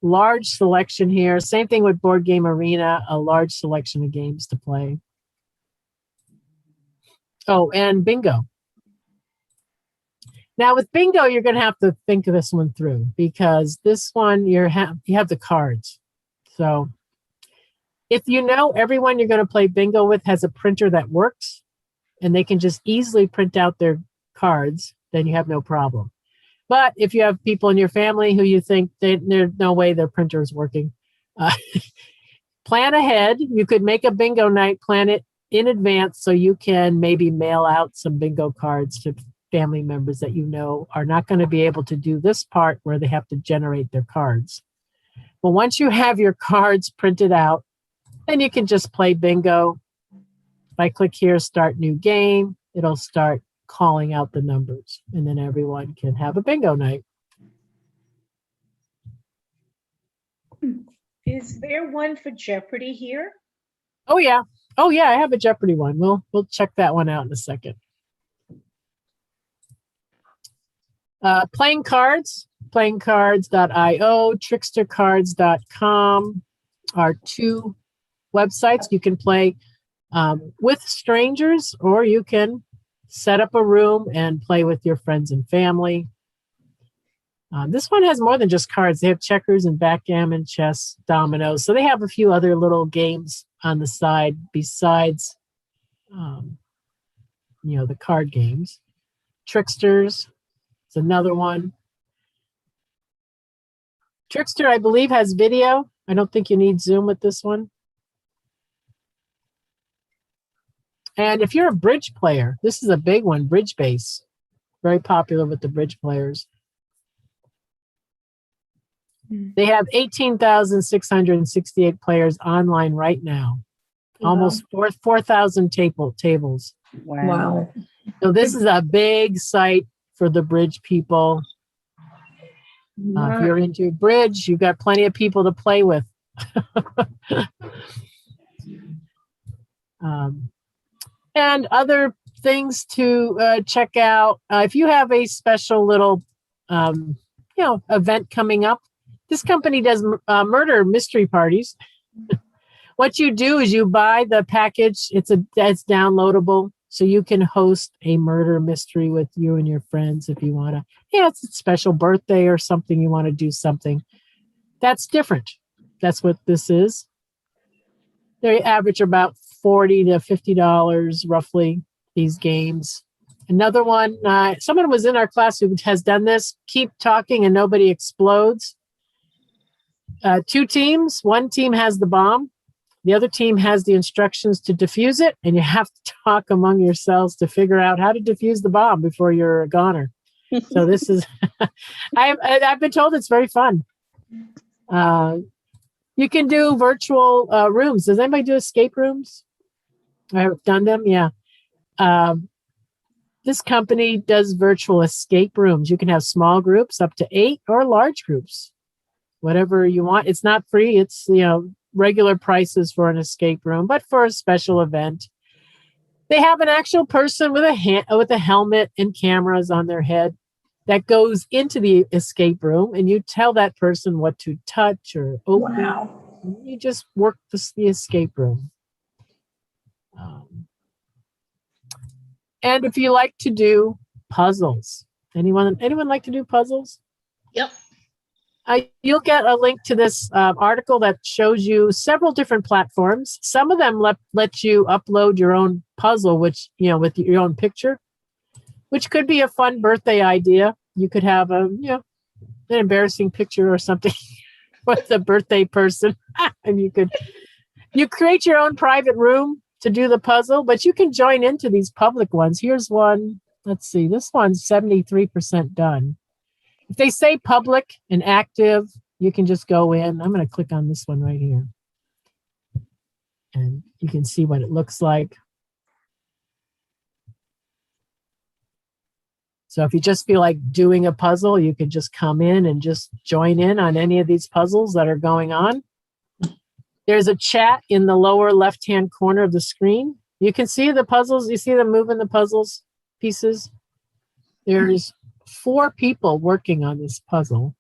Speaker 1: large selection here. Same thing with Board Game Arena, a large selection of games to play. Oh, and bingo. Now with bingo, you're going to have to think of this one through, because this one you have the cards. So if you know everyone you're going to play bingo with has a printer that works and they can just easily print out their cards, then you have no problem. But if you have people in your family who you think there's no way their printer is working, plan ahead. You could make a bingo night, plan it in advance so you can maybe mail out some bingo cards to family members that you know are not going to be able to do this part where they have to generate their cards. But once you have your cards printed out, then you can just play bingo. If I click here, start new game, it'll start calling out the numbers, and then everyone can have a bingo night.
Speaker 6: Is there one for Jeopardy here?
Speaker 1: Oh yeah, I have a Jeopardy one. We'll check that one out in a second. Playing cards, playingcards.io, trickstercards.com are two websites. You can play with strangers, or you can set up a room and play with your friends and family. This one has more than just cards. They have checkers and backgammon, chess, dominoes. So they have a few other little games on the side besides, the card games. Tricksters is another one. Trickster, I believe, has video. I don't think you need Zoom with this one. And if you're a bridge player, this is a big one, Bridge Base. Very popular with the bridge players. They have 18,668 players online right now. Almost 4,000 tables.
Speaker 6: Wow.
Speaker 1: So this is a big site for the bridge people. If you're into bridge, you've got plenty of people to play with. And other things to check out. If you have a special little, event coming up, this company does murder mystery parties. What you do is you buy the package. It's downloadable, so you can host a murder mystery with you and your friends if you want to. It's a special birthday or something, you want to do something. That's different. That's what this is. They average about $40 to $50 roughly, these games. Another one, someone was in our class who has done this. Keep talking and nobody explodes. Two teams. One team has the bomb. The other team has the instructions to defuse it, and you have to talk among yourselves to figure out how to defuse the bomb before you're a goner. So this is, I've been told it's very fun. You can do virtual rooms. Does anybody do escape rooms? I've done them, yeah. This company does virtual escape rooms. You can have small groups up to 8 or large groups, whatever you want. It's not free. It's, regular prices for an escape room, but for a special event, they have an actual person with a helmet and cameras on their head that goes into the escape room, and you tell that person what to touch or open.
Speaker 10: Wow.
Speaker 1: You just work the escape room. And if you like to do puzzles, anyone like to do puzzles?
Speaker 8: Yep.
Speaker 1: You'll get a link to this article that shows you several different platforms. Some of them let you upload your own puzzle, which, with your own picture, which could be a fun birthday idea. You could have an embarrassing picture or something with the birthday person, and you create your own private room to do the puzzle, but you can join into these public ones. Here's one. Let's see. This one's 73% done. If they say public and active, you can just go in. I'm going to click on this one right here. And you can see what it looks like. So if you just feel like doing a puzzle, you can just come in and just join in on any of these puzzles that are going on. There's a chat in the lower left-hand corner of the screen. You can see the puzzles. You see them moving the puzzles pieces. There's 4 people working on this puzzle.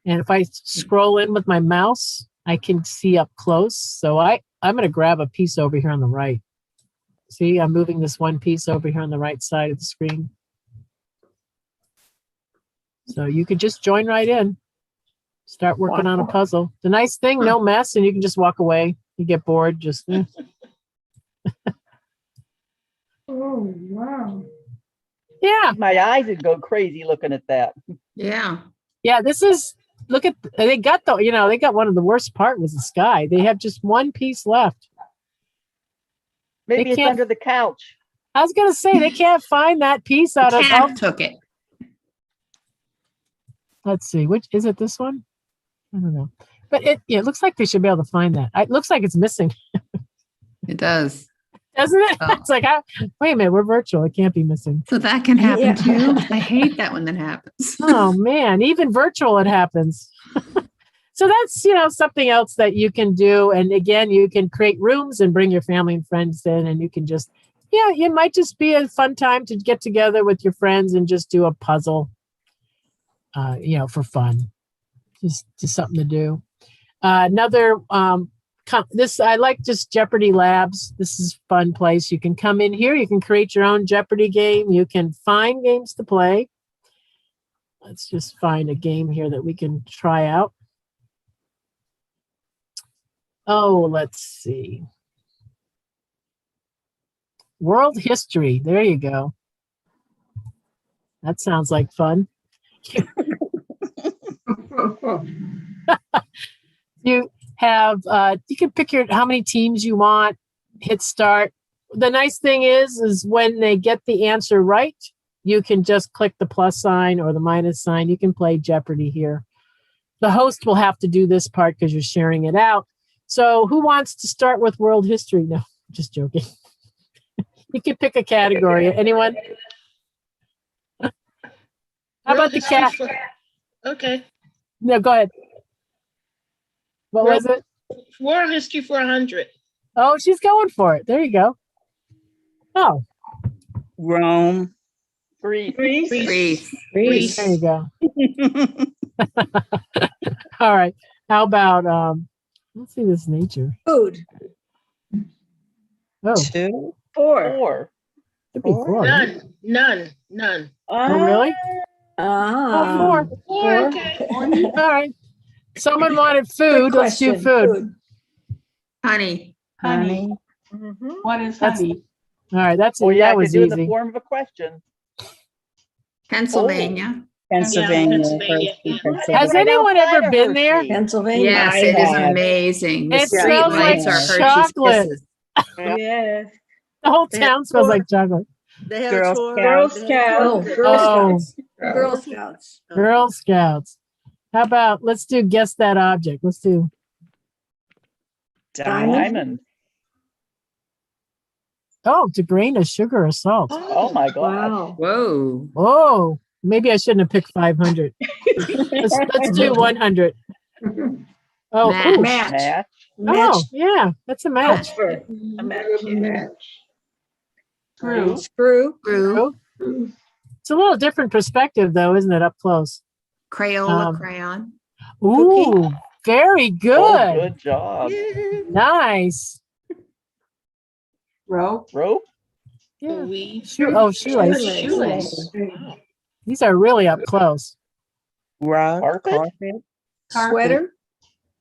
Speaker 1: And if I scroll in with my mouse, I can see up close. So I'm going to grab a piece over here on the right. See, I'm moving this one piece over here on the right side of the screen. So you could just join right in. Start working on a puzzle. The nice thing, no mess, and you can just walk away. You get bored, just.
Speaker 6: Oh, wow.
Speaker 1: Yeah.
Speaker 5: My eyes would go crazy looking at that.
Speaker 2: Yeah.
Speaker 1: Yeah, this is, look at, they got one of the worst part was the sky. They have just one piece left.
Speaker 5: Maybe
Speaker 1: They
Speaker 5: it's
Speaker 1: can't-
Speaker 5: under the couch.
Speaker 1: I was going to say, they can't find that piece out
Speaker 2: The
Speaker 1: of,
Speaker 2: cat took it.
Speaker 1: let's see, which, is it this one? I don't know. But it looks like they should be able to find that. It looks like it's missing,
Speaker 2: It does.
Speaker 1: doesn't it?
Speaker 2: Oh.
Speaker 1: It's like, wait a minute, we're virtual. It can't be missing.
Speaker 2: So that can happen
Speaker 6: Yeah.
Speaker 2: too. I hate that when that happens.
Speaker 1: Oh man, even virtual it happens. So that's, something else that you can do. And again, you can create rooms and bring your family and friends in, and you can just, it might just be a fun time to get together with your friends and just do a puzzle, for fun. Just something to do. Another, I like just Jeopardy Labs. This is a fun place. You can come in here. You can create your own Jeopardy game. You can find games to play. Let's just find a game here that we can try out. Oh, let's see. World history. There you go. That sounds like fun. You have, you can pick how many teams you want, hit start. The nice thing is when they get the answer right, you can just click the plus sign or the minus sign. You can play Jeopardy here. The host will have to do this part because you're sharing it out. So who wants to start with world history? No, just joking. You can pick a category. Anyone? How about the cat?
Speaker 8: Okay.
Speaker 1: No, go ahead. What was it?
Speaker 8: World history for 100.
Speaker 1: Oh, she's going for it. There you go. Oh,
Speaker 11: Rome.
Speaker 5: Greece.
Speaker 2: Greece.
Speaker 1: there you go. All right. How about let's see this nature.
Speaker 6: Food.
Speaker 1: Oh,
Speaker 11: 2.
Speaker 5: 4.
Speaker 1: could be 4. Right?
Speaker 8: None.
Speaker 1: Oh, really? Oh, 4.
Speaker 8: Four, okay.
Speaker 1: All right. Someone wanted food.
Speaker 6: Good
Speaker 1: Let's do
Speaker 6: question.
Speaker 1: food.
Speaker 2: Honey.
Speaker 7: Honey. What is honey?
Speaker 1: All right. That
Speaker 5: I could
Speaker 1: was
Speaker 5: do it in the
Speaker 1: easy.
Speaker 5: form of a question.
Speaker 2: Pennsylvania.
Speaker 11: Pennsylvania.
Speaker 8: Pennsylvania,
Speaker 11: First in
Speaker 8: yeah.
Speaker 11: Pennsylvania.
Speaker 1: Has anyone ever
Speaker 5: Outside of
Speaker 1: been there?
Speaker 5: Hershey.
Speaker 6: Pennsylvania.
Speaker 2: Yes,
Speaker 11: I
Speaker 2: it is
Speaker 11: have.
Speaker 2: amazing. The
Speaker 1: It
Speaker 2: street
Speaker 1: smells
Speaker 2: lights
Speaker 11: like
Speaker 2: are Hershey's
Speaker 1: chocolate.
Speaker 2: Kisses.
Speaker 3: Yes.
Speaker 1: The whole
Speaker 3: They have
Speaker 1: town smells
Speaker 3: tour-
Speaker 1: like chocolate.
Speaker 3: They have
Speaker 11: Girl
Speaker 3: a tour.
Speaker 11: Girl
Speaker 3: they have a
Speaker 11: Scouts.
Speaker 3: tour.
Speaker 6: Oh, Girl
Speaker 1: Oh.
Speaker 6: Scouts. Girl Scouts.
Speaker 1: Girl Scouts. How about let's do guess that object. Let's do
Speaker 5: Diamond.
Speaker 1: it's a grain of sugar or salt.
Speaker 5: Oh my God.
Speaker 6: Wow.
Speaker 2: Whoa.
Speaker 1: Oh, maybe I shouldn't have picked 500. let's do 100. Oh,
Speaker 2: Match.
Speaker 1: ooh.
Speaker 6: Match.
Speaker 5: Match.
Speaker 1: Oh, yeah, that's a match.
Speaker 6: A match.
Speaker 7: Screw.
Speaker 6: Screw.
Speaker 2: Screw.
Speaker 1: It's a little different perspective, though, isn't it? Up close.
Speaker 2: Crayola crayon.
Speaker 1: Ooh, very good.
Speaker 5: Oh, good job.
Speaker 1: Nice.
Speaker 7: Rope.
Speaker 5: Rope.
Speaker 1: Yeah.
Speaker 8: Weave.
Speaker 1: Shoelace.
Speaker 8: Shoelace. Wow.
Speaker 1: These are really up close.
Speaker 11: Rug.
Speaker 5: Carpet?
Speaker 7: Carpet.
Speaker 6: Sweater.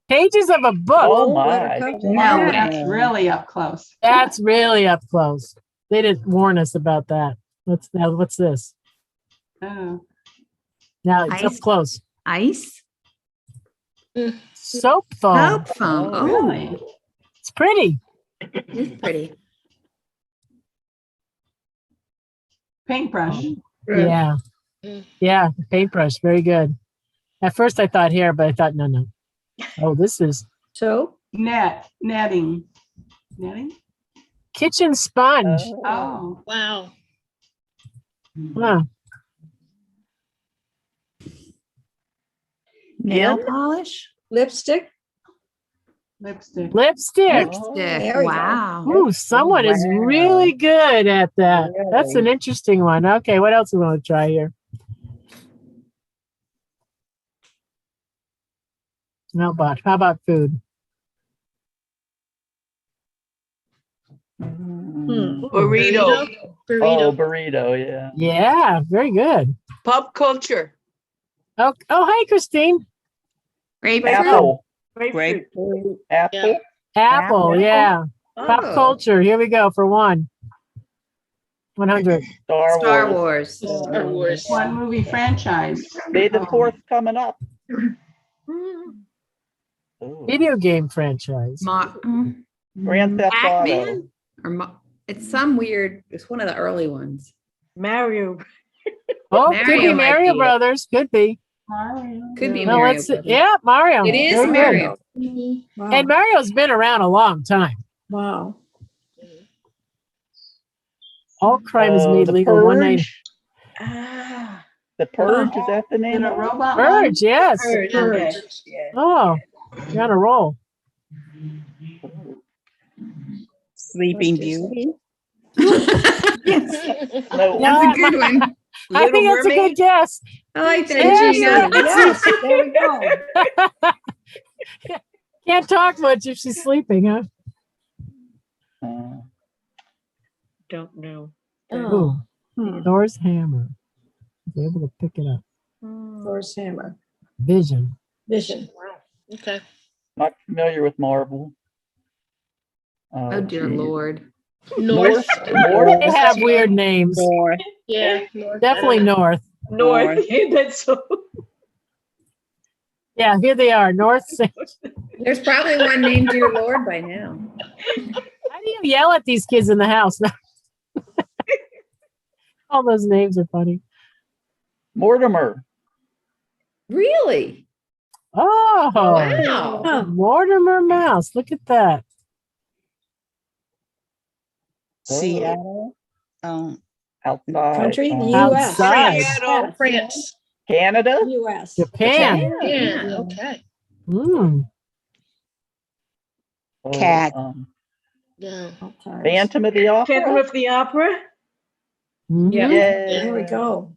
Speaker 1: Pages of a book.
Speaker 5: Oh
Speaker 6: Sweater
Speaker 5: my.
Speaker 6: cup.
Speaker 7: No, that's really up close.
Speaker 1: That's really up close. They didn't warn us about that. What's this?
Speaker 7: Oh.
Speaker 1: Now it's up
Speaker 2: Ice.
Speaker 1: close.
Speaker 2: Ice.
Speaker 1: Soap foam.
Speaker 2: Soap foam.
Speaker 5: Oh,
Speaker 2: Oh,
Speaker 7: Really?
Speaker 1: It's pretty.
Speaker 2: it's pretty.
Speaker 7: Paintbrush.
Speaker 1: Yeah.
Speaker 8: Mm.
Speaker 1: Yeah. Paintbrush. Very good. At first I thought hair, but I thought no. Oh, this is
Speaker 6: So
Speaker 7: Netting. Netting?
Speaker 1: kitchen sponge.
Speaker 7: Oh.
Speaker 8: Wow.
Speaker 1: Huh.
Speaker 2: Nail
Speaker 6: Pen?
Speaker 2: polish.
Speaker 6: lipstick.
Speaker 7: Lipstick.
Speaker 1: Lipstick.
Speaker 2: Lipstick.
Speaker 6: There we go.
Speaker 2: Wow.
Speaker 1: Ooh, someone is
Speaker 11: wow.
Speaker 1: really good at that. That's an
Speaker 11: Really?
Speaker 1: interesting one. Okay, what else we want to try here? How about food?
Speaker 6: Burrito.
Speaker 5: Oh,
Speaker 8: Burrito.
Speaker 5: burrito, yeah.
Speaker 1: Yeah, very good.
Speaker 6: Pop culture.
Speaker 1: Oh, hi, Christine.
Speaker 2: Grapefruit.
Speaker 5: Apple.
Speaker 11: Grapefruit.
Speaker 5: Apple.
Speaker 1: Apple, yeah. Pop
Speaker 2: Oh.
Speaker 1: culture. Here we go for 100.
Speaker 2: Star Wars.
Speaker 8: Star Wars.
Speaker 7: One movie franchise.
Speaker 5: May the 4th coming up. Ooh.
Speaker 1: Video game franchise.
Speaker 5: Grand Theft Auto.
Speaker 2: Pac-Man? It's some weird, it's one of the early ones.
Speaker 6: Mario.
Speaker 1: Oh,
Speaker 2: Mario
Speaker 1: could be
Speaker 2: might
Speaker 1: Mario
Speaker 2: be it.
Speaker 1: Brothers. Could be.
Speaker 2: Could be
Speaker 1: No,
Speaker 2: Mario.
Speaker 1: let's
Speaker 2: Brothers.
Speaker 1: yeah, Mario.
Speaker 2: It is
Speaker 1: Very good.
Speaker 2: Mario.
Speaker 6: Wow.
Speaker 1: And Mario's been around a long time.
Speaker 6: Wow.
Speaker 1: All crime is made
Speaker 5: The
Speaker 1: legal. One night.
Speaker 5: Purge.
Speaker 6: Ah.
Speaker 5: The Purge, is that the name
Speaker 7: And a
Speaker 5: of it?
Speaker 7: robot one?
Speaker 1: Purge, yes.
Speaker 6: Okay.
Speaker 1: Oh, you're on a roll.
Speaker 11: Sleeping Beauty.
Speaker 5: No.
Speaker 2: That's a good one.
Speaker 1: I think that's a good guess.
Speaker 2: I like that.
Speaker 1: Yeah.
Speaker 2: Gina.
Speaker 6: Yes, there we go.
Speaker 1: Can't talk much if she's sleeping, huh?
Speaker 6: Don't know.
Speaker 1: Ooh, Thor's hammer. Was able to pick it up.
Speaker 6: Thor's hammer.
Speaker 1: Vision.
Speaker 6: Vision.
Speaker 8: Okay.
Speaker 5: Not familiar with Marvel.
Speaker 2: Oh, dear
Speaker 5: geez.
Speaker 2: Lord.
Speaker 8: North.
Speaker 5: North.
Speaker 1: They have weird names.
Speaker 11: North.
Speaker 8: Yeah. North.
Speaker 1: Definitely North.
Speaker 6: North. That's so.
Speaker 1: Yeah, here they are. North.
Speaker 2: There's probably one named Dear Lord by now.
Speaker 1: How do you yell at these kids in the house? All those names are funny.
Speaker 5: Mortimer.
Speaker 2: Really?
Speaker 1: Oh,
Speaker 2: Wow.
Speaker 1: Mortimer Mouse. Look at that.
Speaker 11: Seattle.
Speaker 5: Outside.
Speaker 6: Country, the U.S.
Speaker 1: Outside.
Speaker 8: Seattle, France.
Speaker 5: Canada.
Speaker 6: U.S.
Speaker 1: Japan.
Speaker 8: Yeah. Okay.
Speaker 1: Mm.
Speaker 11: Cat.
Speaker 8: Yeah.
Speaker 5: Phantom of the Opera.
Speaker 6: Phantom of the Opera.
Speaker 1: Mhm.
Speaker 2: Yeah.
Speaker 6: There we go.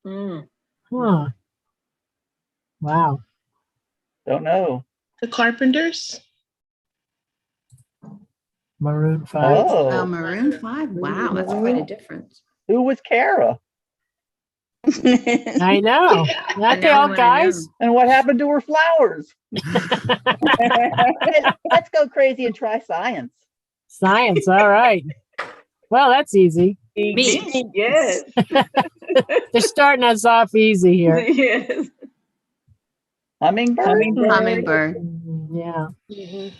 Speaker 1: Huh. Wow.
Speaker 5: Don't know.
Speaker 8: The Carpenters.
Speaker 1: Maroon 5.
Speaker 2: Oh, Maroon 5. Wow, that's quite a difference.
Speaker 5: Who was Kara?
Speaker 1: I know. Aren't they
Speaker 2: Now I
Speaker 1: all
Speaker 2: wanna
Speaker 1: guys?
Speaker 5: And what happened to her flowers? Let's go crazy and try science.
Speaker 1: Science. All right. Well, that's easy.
Speaker 2: Me.
Speaker 6: Yes.
Speaker 1: They're starting us off easy here.
Speaker 6: Yes.
Speaker 5: Hummingbird.
Speaker 2: Hummingbird.
Speaker 1: Yeah.
Speaker 8: Mhm.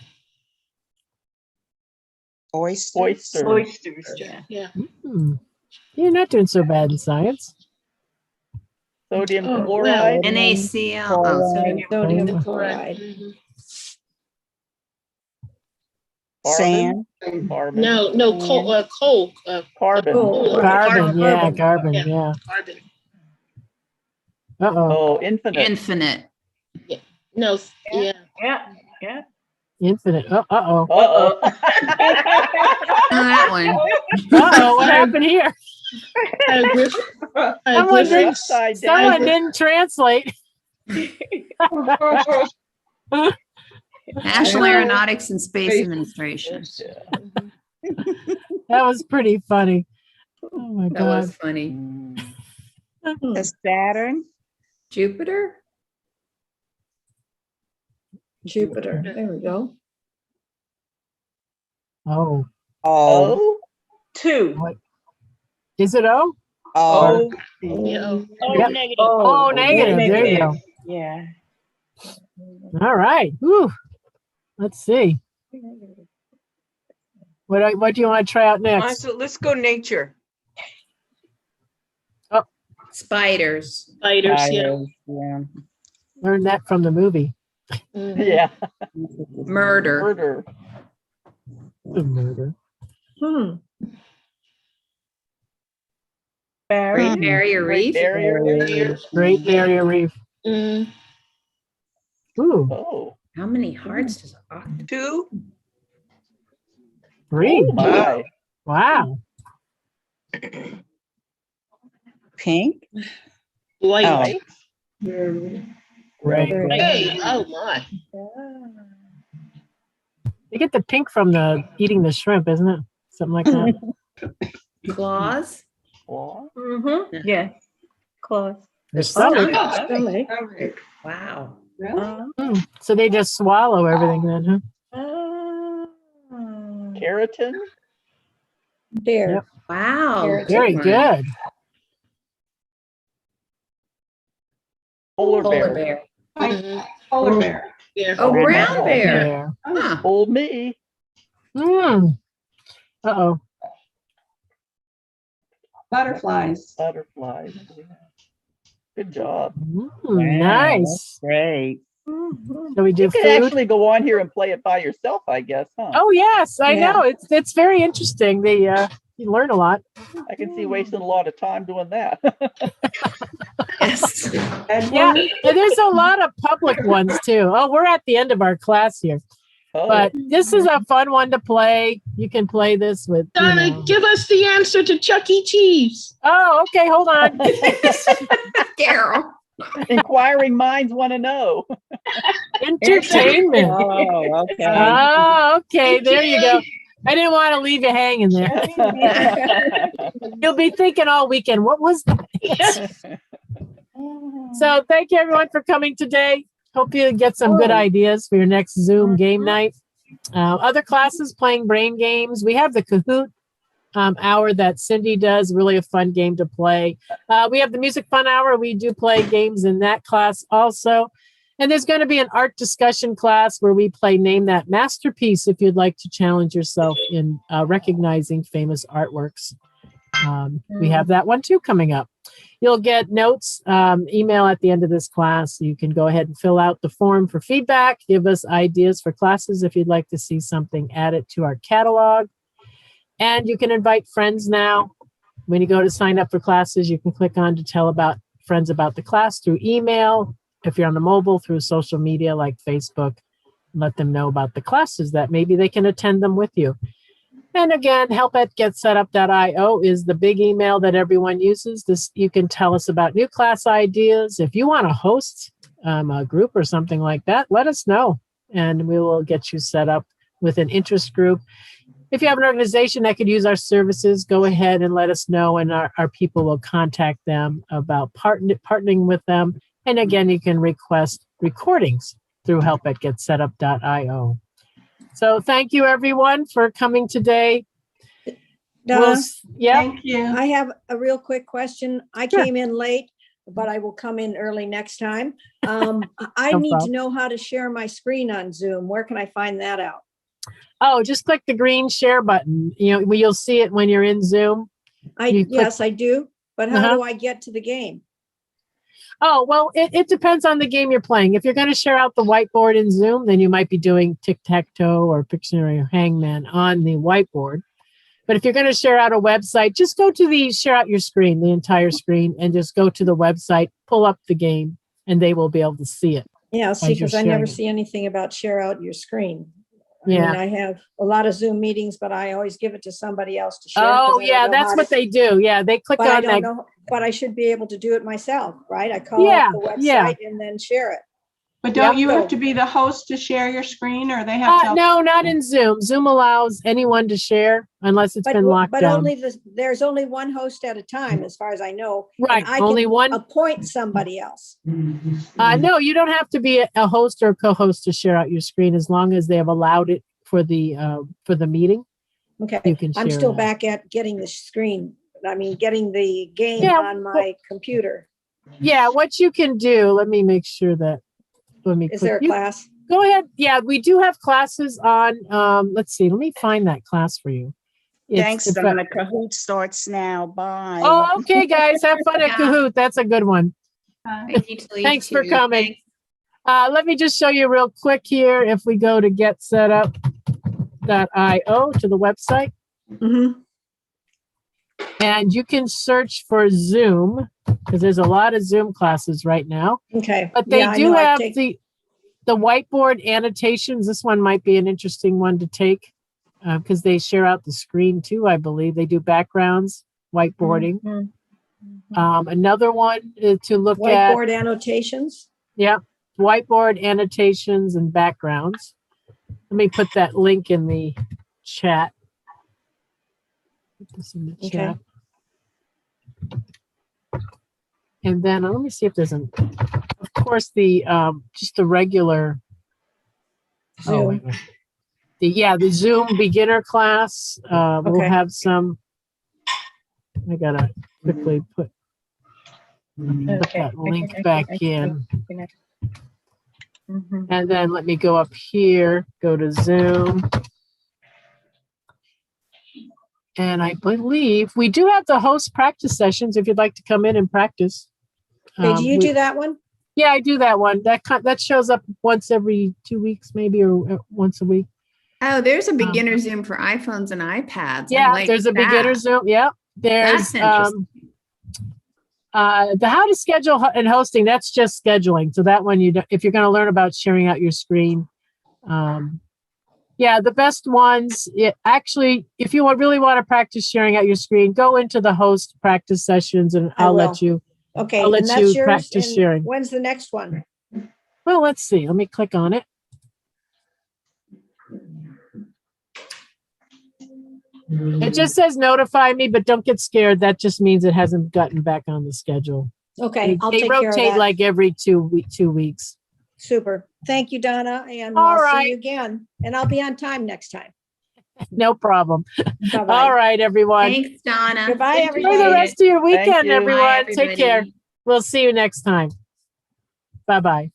Speaker 11: Oysters.
Speaker 5: Oyster.
Speaker 6: Oysters. Yeah.
Speaker 8: Yeah.
Speaker 1: Hmm. You're not doing so bad in science.
Speaker 5: Sodium
Speaker 8: Oh,
Speaker 5: chloride.
Speaker 2: NaCl. Oh, sodium.
Speaker 6: Sodium
Speaker 8: Chloride.
Speaker 6: chloride.
Speaker 8: Mhm.
Speaker 11: Sand.
Speaker 5: Carbon.
Speaker 8: No, coal.
Speaker 5: Carbon.
Speaker 8: Coal.
Speaker 1: Carbon. Yeah, carbon.
Speaker 8: Yeah.
Speaker 1: Yeah.
Speaker 8: Carbon.
Speaker 1: Uh-oh.
Speaker 5: Oh, infinite.
Speaker 2: Infinite.
Speaker 8: No. Yeah.
Speaker 6: Yeah. Yeah.
Speaker 1: Infinite. Oh, uh-oh.
Speaker 5: Uh-oh.
Speaker 2: Oh, that one.
Speaker 1: Uh-oh. What happened here? Someone didn't,
Speaker 5: Upside
Speaker 1: someone
Speaker 5: down.
Speaker 1: didn't translate.
Speaker 2: National Aeronautics and Space Administration.
Speaker 1: That was pretty funny. Oh my
Speaker 2: That
Speaker 1: God.
Speaker 2: was funny.
Speaker 11: The Saturn.
Speaker 2: Jupiter?
Speaker 6: Jupiter. There we go.
Speaker 1: Oh.
Speaker 11: Oh.
Speaker 5: Oh.
Speaker 6: 2.
Speaker 1: What? Is it O?
Speaker 11: Oh.
Speaker 8: Yeah.
Speaker 1: Yep.
Speaker 4: Negative.
Speaker 1: Oh, negative. There you go.
Speaker 6: Yeah.
Speaker 1: All right. Whew. Let's see. What do you want to try out next?
Speaker 6: So let's go nature.
Speaker 2: Spiders.
Speaker 8: Spiders. Yeah.
Speaker 11: Yeah.
Speaker 1: Learned that from the movie.
Speaker 8: Mhm.
Speaker 5: Yeah.
Speaker 2: Murder.
Speaker 5: Murder.
Speaker 1: The murder.
Speaker 2: Great Barrier
Speaker 5: Great
Speaker 2: Reef.
Speaker 5: Barrier Reef.
Speaker 1: Great Barrier Reef.
Speaker 8: Mm.
Speaker 1: Ooh,
Speaker 5: Oh,
Speaker 2: How many hearts does octopus?
Speaker 6: 2.
Speaker 1: 3.
Speaker 5: oh my.
Speaker 1: Wow.
Speaker 11: Pink?
Speaker 8: White.
Speaker 11: Oh.
Speaker 5: Right?
Speaker 1: Right.
Speaker 8: Hey, oh my.
Speaker 1: You get the pink from the eating the shrimp, isn't it? Something like that.
Speaker 2: Claws?
Speaker 5: Well,
Speaker 6: Mm-hmm. Yeah. Claws.
Speaker 1: Their stomach.
Speaker 2: Stomach.
Speaker 6: Stomach.
Speaker 2: Wow.
Speaker 1: So they just swallow everything then, huh?
Speaker 5: keratin?
Speaker 10: There.
Speaker 1: Yep.
Speaker 2: Wow.
Speaker 1: Very good.
Speaker 5: Polar
Speaker 2: Polar
Speaker 5: bear.
Speaker 2: bear.
Speaker 8: Mhm.
Speaker 7: Polar bear.
Speaker 8: Yeah.
Speaker 2: Oh,
Speaker 5: Brown
Speaker 2: brown bear.
Speaker 1: There.
Speaker 2: Huh.
Speaker 5: Old me.
Speaker 1: Uh-oh.
Speaker 7: Butterflies.
Speaker 5: Butterflies. Good job.
Speaker 1: Nice.
Speaker 11: Great.
Speaker 1: So we do
Speaker 5: You can
Speaker 1: food.
Speaker 5: actually go on here and play it by yourself, I guess, huh?
Speaker 1: Oh yes, I
Speaker 10: Yeah.
Speaker 1: know. It's very interesting. You learn a lot.
Speaker 5: I can see wasting a lot of time doing that.
Speaker 2: Yes.
Speaker 1: Yeah, and there's a lot of public ones too. Oh, we're at the end of our class here,
Speaker 5: Oh,
Speaker 1: but this is a fun one to play. You can play this with.
Speaker 8: Donna, give us the answer to Chuck E. Cheese.
Speaker 1: Oh, okay. Hold on.
Speaker 2: Carol.
Speaker 5: inquiring minds want to know.
Speaker 1: Entertainment.
Speaker 11: Oh, okay.
Speaker 1: Oh, okay. There you go. I didn't want to leave you hanging there. You'll be thinking all weekend, what was that? So thank you everyone for coming today. Hope you get some good ideas for your next Zoom game night. Other classes playing brain games. We have the Kahoot hour that Cindy does, really a fun game to play. We have the Music Fun Hour. We do play games in that class also. And there's going to be an art discussion class where we play Name That Masterpiece if you'd like to challenge yourself in recognizing famous artworks. We have that one too coming up. You'll get notes, email at the end of this class. You can go ahead and fill out the form for feedback. Give us ideas for classes if you'd like to see something added to our catalog. And you can invite friends now. When you go to sign up for classes, you can click on to tell friends about the class through email. If you're on the mobile, through social media like Facebook, let them know about the classes that maybe they can attend them with you. And again, help@getsetup.io is the big email that everyone uses. You can tell us about new class ideas. If you want to host a group or something like that, let us know, and we will get you set up with an interest group. If you have an organization that could use our services, go ahead and let us know, and our people will contact them about partnering with them. And again, you can request recordings through help@getsetup.io. So thank you, everyone, for coming today.
Speaker 10: Donna,
Speaker 7: Thank you.
Speaker 10: I have a real quick question. I
Speaker 1: Sure.
Speaker 10: came in late, but I will come in early next time. I
Speaker 1: No
Speaker 10: need to
Speaker 1: problem.
Speaker 10: know how to share my screen on Zoom. Where can I find that out?
Speaker 1: Oh, just click the green share button. You'll see it when you're in Zoom.
Speaker 10: Yes, I do. But how
Speaker 1: Uh-huh.
Speaker 10: do I get to the game?
Speaker 1: Oh, well, it depends on the game you're playing. If you're going to share out the whiteboard in Zoom, then you might be doing tic-tac-toe or Pictionary or Hangman on the whiteboard. But if you're going to share out a website, just go to the share out your screen, the entire screen, and just go to the website, pull up the game, and they will be able to see it.
Speaker 10: Yeah, see,
Speaker 1: you're
Speaker 10: because I
Speaker 1: sharing
Speaker 10: never
Speaker 1: it.
Speaker 10: see anything about share out your screen.
Speaker 1: Yeah.
Speaker 10: I have a lot of Zoom meetings, but I always give it to somebody else to share. 'cause
Speaker 1: Oh,
Speaker 10: I don't
Speaker 1: yeah,
Speaker 10: know
Speaker 1: that's
Speaker 10: how
Speaker 1: what
Speaker 10: to-
Speaker 1: they do. Yeah, they click
Speaker 10: But I
Speaker 1: on
Speaker 10: don't
Speaker 1: that.
Speaker 10: know, but I should be able to do it myself, right? I call
Speaker 1: Yeah,
Speaker 10: up the website
Speaker 1: yeah.
Speaker 10: and then share it.
Speaker 7: But don't
Speaker 1: Yep.
Speaker 7: you have to be the host to share your screen, or they have to?
Speaker 1: No, not in Zoom. Zoom allows anyone to share unless it's been locked
Speaker 10: But
Speaker 1: down.
Speaker 10: there's only one host at a time, as far as I know. and
Speaker 1: Right,
Speaker 10: I
Speaker 1: only
Speaker 10: can
Speaker 1: one.
Speaker 10: appoint somebody else.
Speaker 1: No, you don't have to be a host or a co-host to share out your screen as long as they have allowed it for the meeting.
Speaker 10: Okay,
Speaker 1: You can
Speaker 10: I'm
Speaker 1: share
Speaker 10: still
Speaker 1: that.
Speaker 10: back at getting the screen. getting the game
Speaker 1: Yeah,
Speaker 10: on my computer.
Speaker 1: Yeah, what you can do, let me make sure that,
Speaker 10: Is there a class?
Speaker 1: Go ahead. Yeah, we do have classes on, let's see, let me find that class for you.
Speaker 11: Thanks, Donna. Kahoot starts now. Bye.
Speaker 1: Oh, okay, guys, have fun at
Speaker 2: Yeah.
Speaker 1: Kahoot. That's a good one.
Speaker 2: Thank you, Tilly,
Speaker 1: Thanks for
Speaker 2: too.
Speaker 1: coming.
Speaker 2: Thanks.
Speaker 1: Let me just show you real quick here. If we go to getsetup.io to the website,
Speaker 10: Mm-hmm.
Speaker 1: and you can search for Zoom because there's a lot of Zoom classes right now.
Speaker 10: Okay.
Speaker 1: But they
Speaker 10: Yeah, I
Speaker 1: do
Speaker 10: know.
Speaker 1: have the whiteboard annotations, this one might be an interesting one to take because they share out the screen too, I believe. They do backgrounds, whiteboarding. Another one to look at.
Speaker 12: Whiteboard annotations.
Speaker 1: Yeah, whiteboard annotations and backgrounds. Let me put that link in the chat. Put this in the chat. And then let me see if there's of course, the just the regular.
Speaker 12: Zoom.
Speaker 1: Oh, wait. The Zoom beginner class. We'll have some. I gotta quickly put that link back in. And then let me go up here, go to Zoom. And I believe we do have the host practice sessions if you'd like to come in and practice.
Speaker 12: Okay, do you do that one?
Speaker 1: Yeah, I do that one. That shows up once every 2 weeks, maybe, or once a week.
Speaker 2: Oh, there's a beginner Zoom for iPhones and iPads.
Speaker 1: Yeah, there's a beginner Zoom. Yeah, there's
Speaker 2: That's interesting.
Speaker 1: the how to schedule and hosting. That's just scheduling. So that one if you're going to learn about sharing out your screen. Yeah, the best ones. Actually, if you really want to practice sharing out your screen, go into the host practice sessions, and I'll let you.
Speaker 12: Okay,
Speaker 1: I'll let
Speaker 12: and that's
Speaker 1: you practice
Speaker 12: yours.
Speaker 1: sharing.
Speaker 12: When's the next one?
Speaker 1: Well, let's see. Let me click on it. It just says notify me, but don't get scared. That just means it hasn't gotten back on the schedule.
Speaker 12: Okay, I'll
Speaker 1: They
Speaker 12: take care of
Speaker 1: rotate
Speaker 12: that.
Speaker 1: like every 2 weeks.
Speaker 12: Super. Thank you, Donna, and
Speaker 1: All
Speaker 12: I'll
Speaker 1: right.
Speaker 12: see you again. And I'll be on time next time.
Speaker 1: No problem.
Speaker 12: Bye-bye.
Speaker 1: All right, everyone.
Speaker 2: Thanks, Donna.
Speaker 12: Goodbye,
Speaker 1: Enjoy
Speaker 12: everybody.
Speaker 1: the rest of your weekend,
Speaker 5: you.
Speaker 1: everyone.
Speaker 2: Bye,
Speaker 1: Take care.
Speaker 2: everybody.
Speaker 1: We'll see you next time. Bye-bye.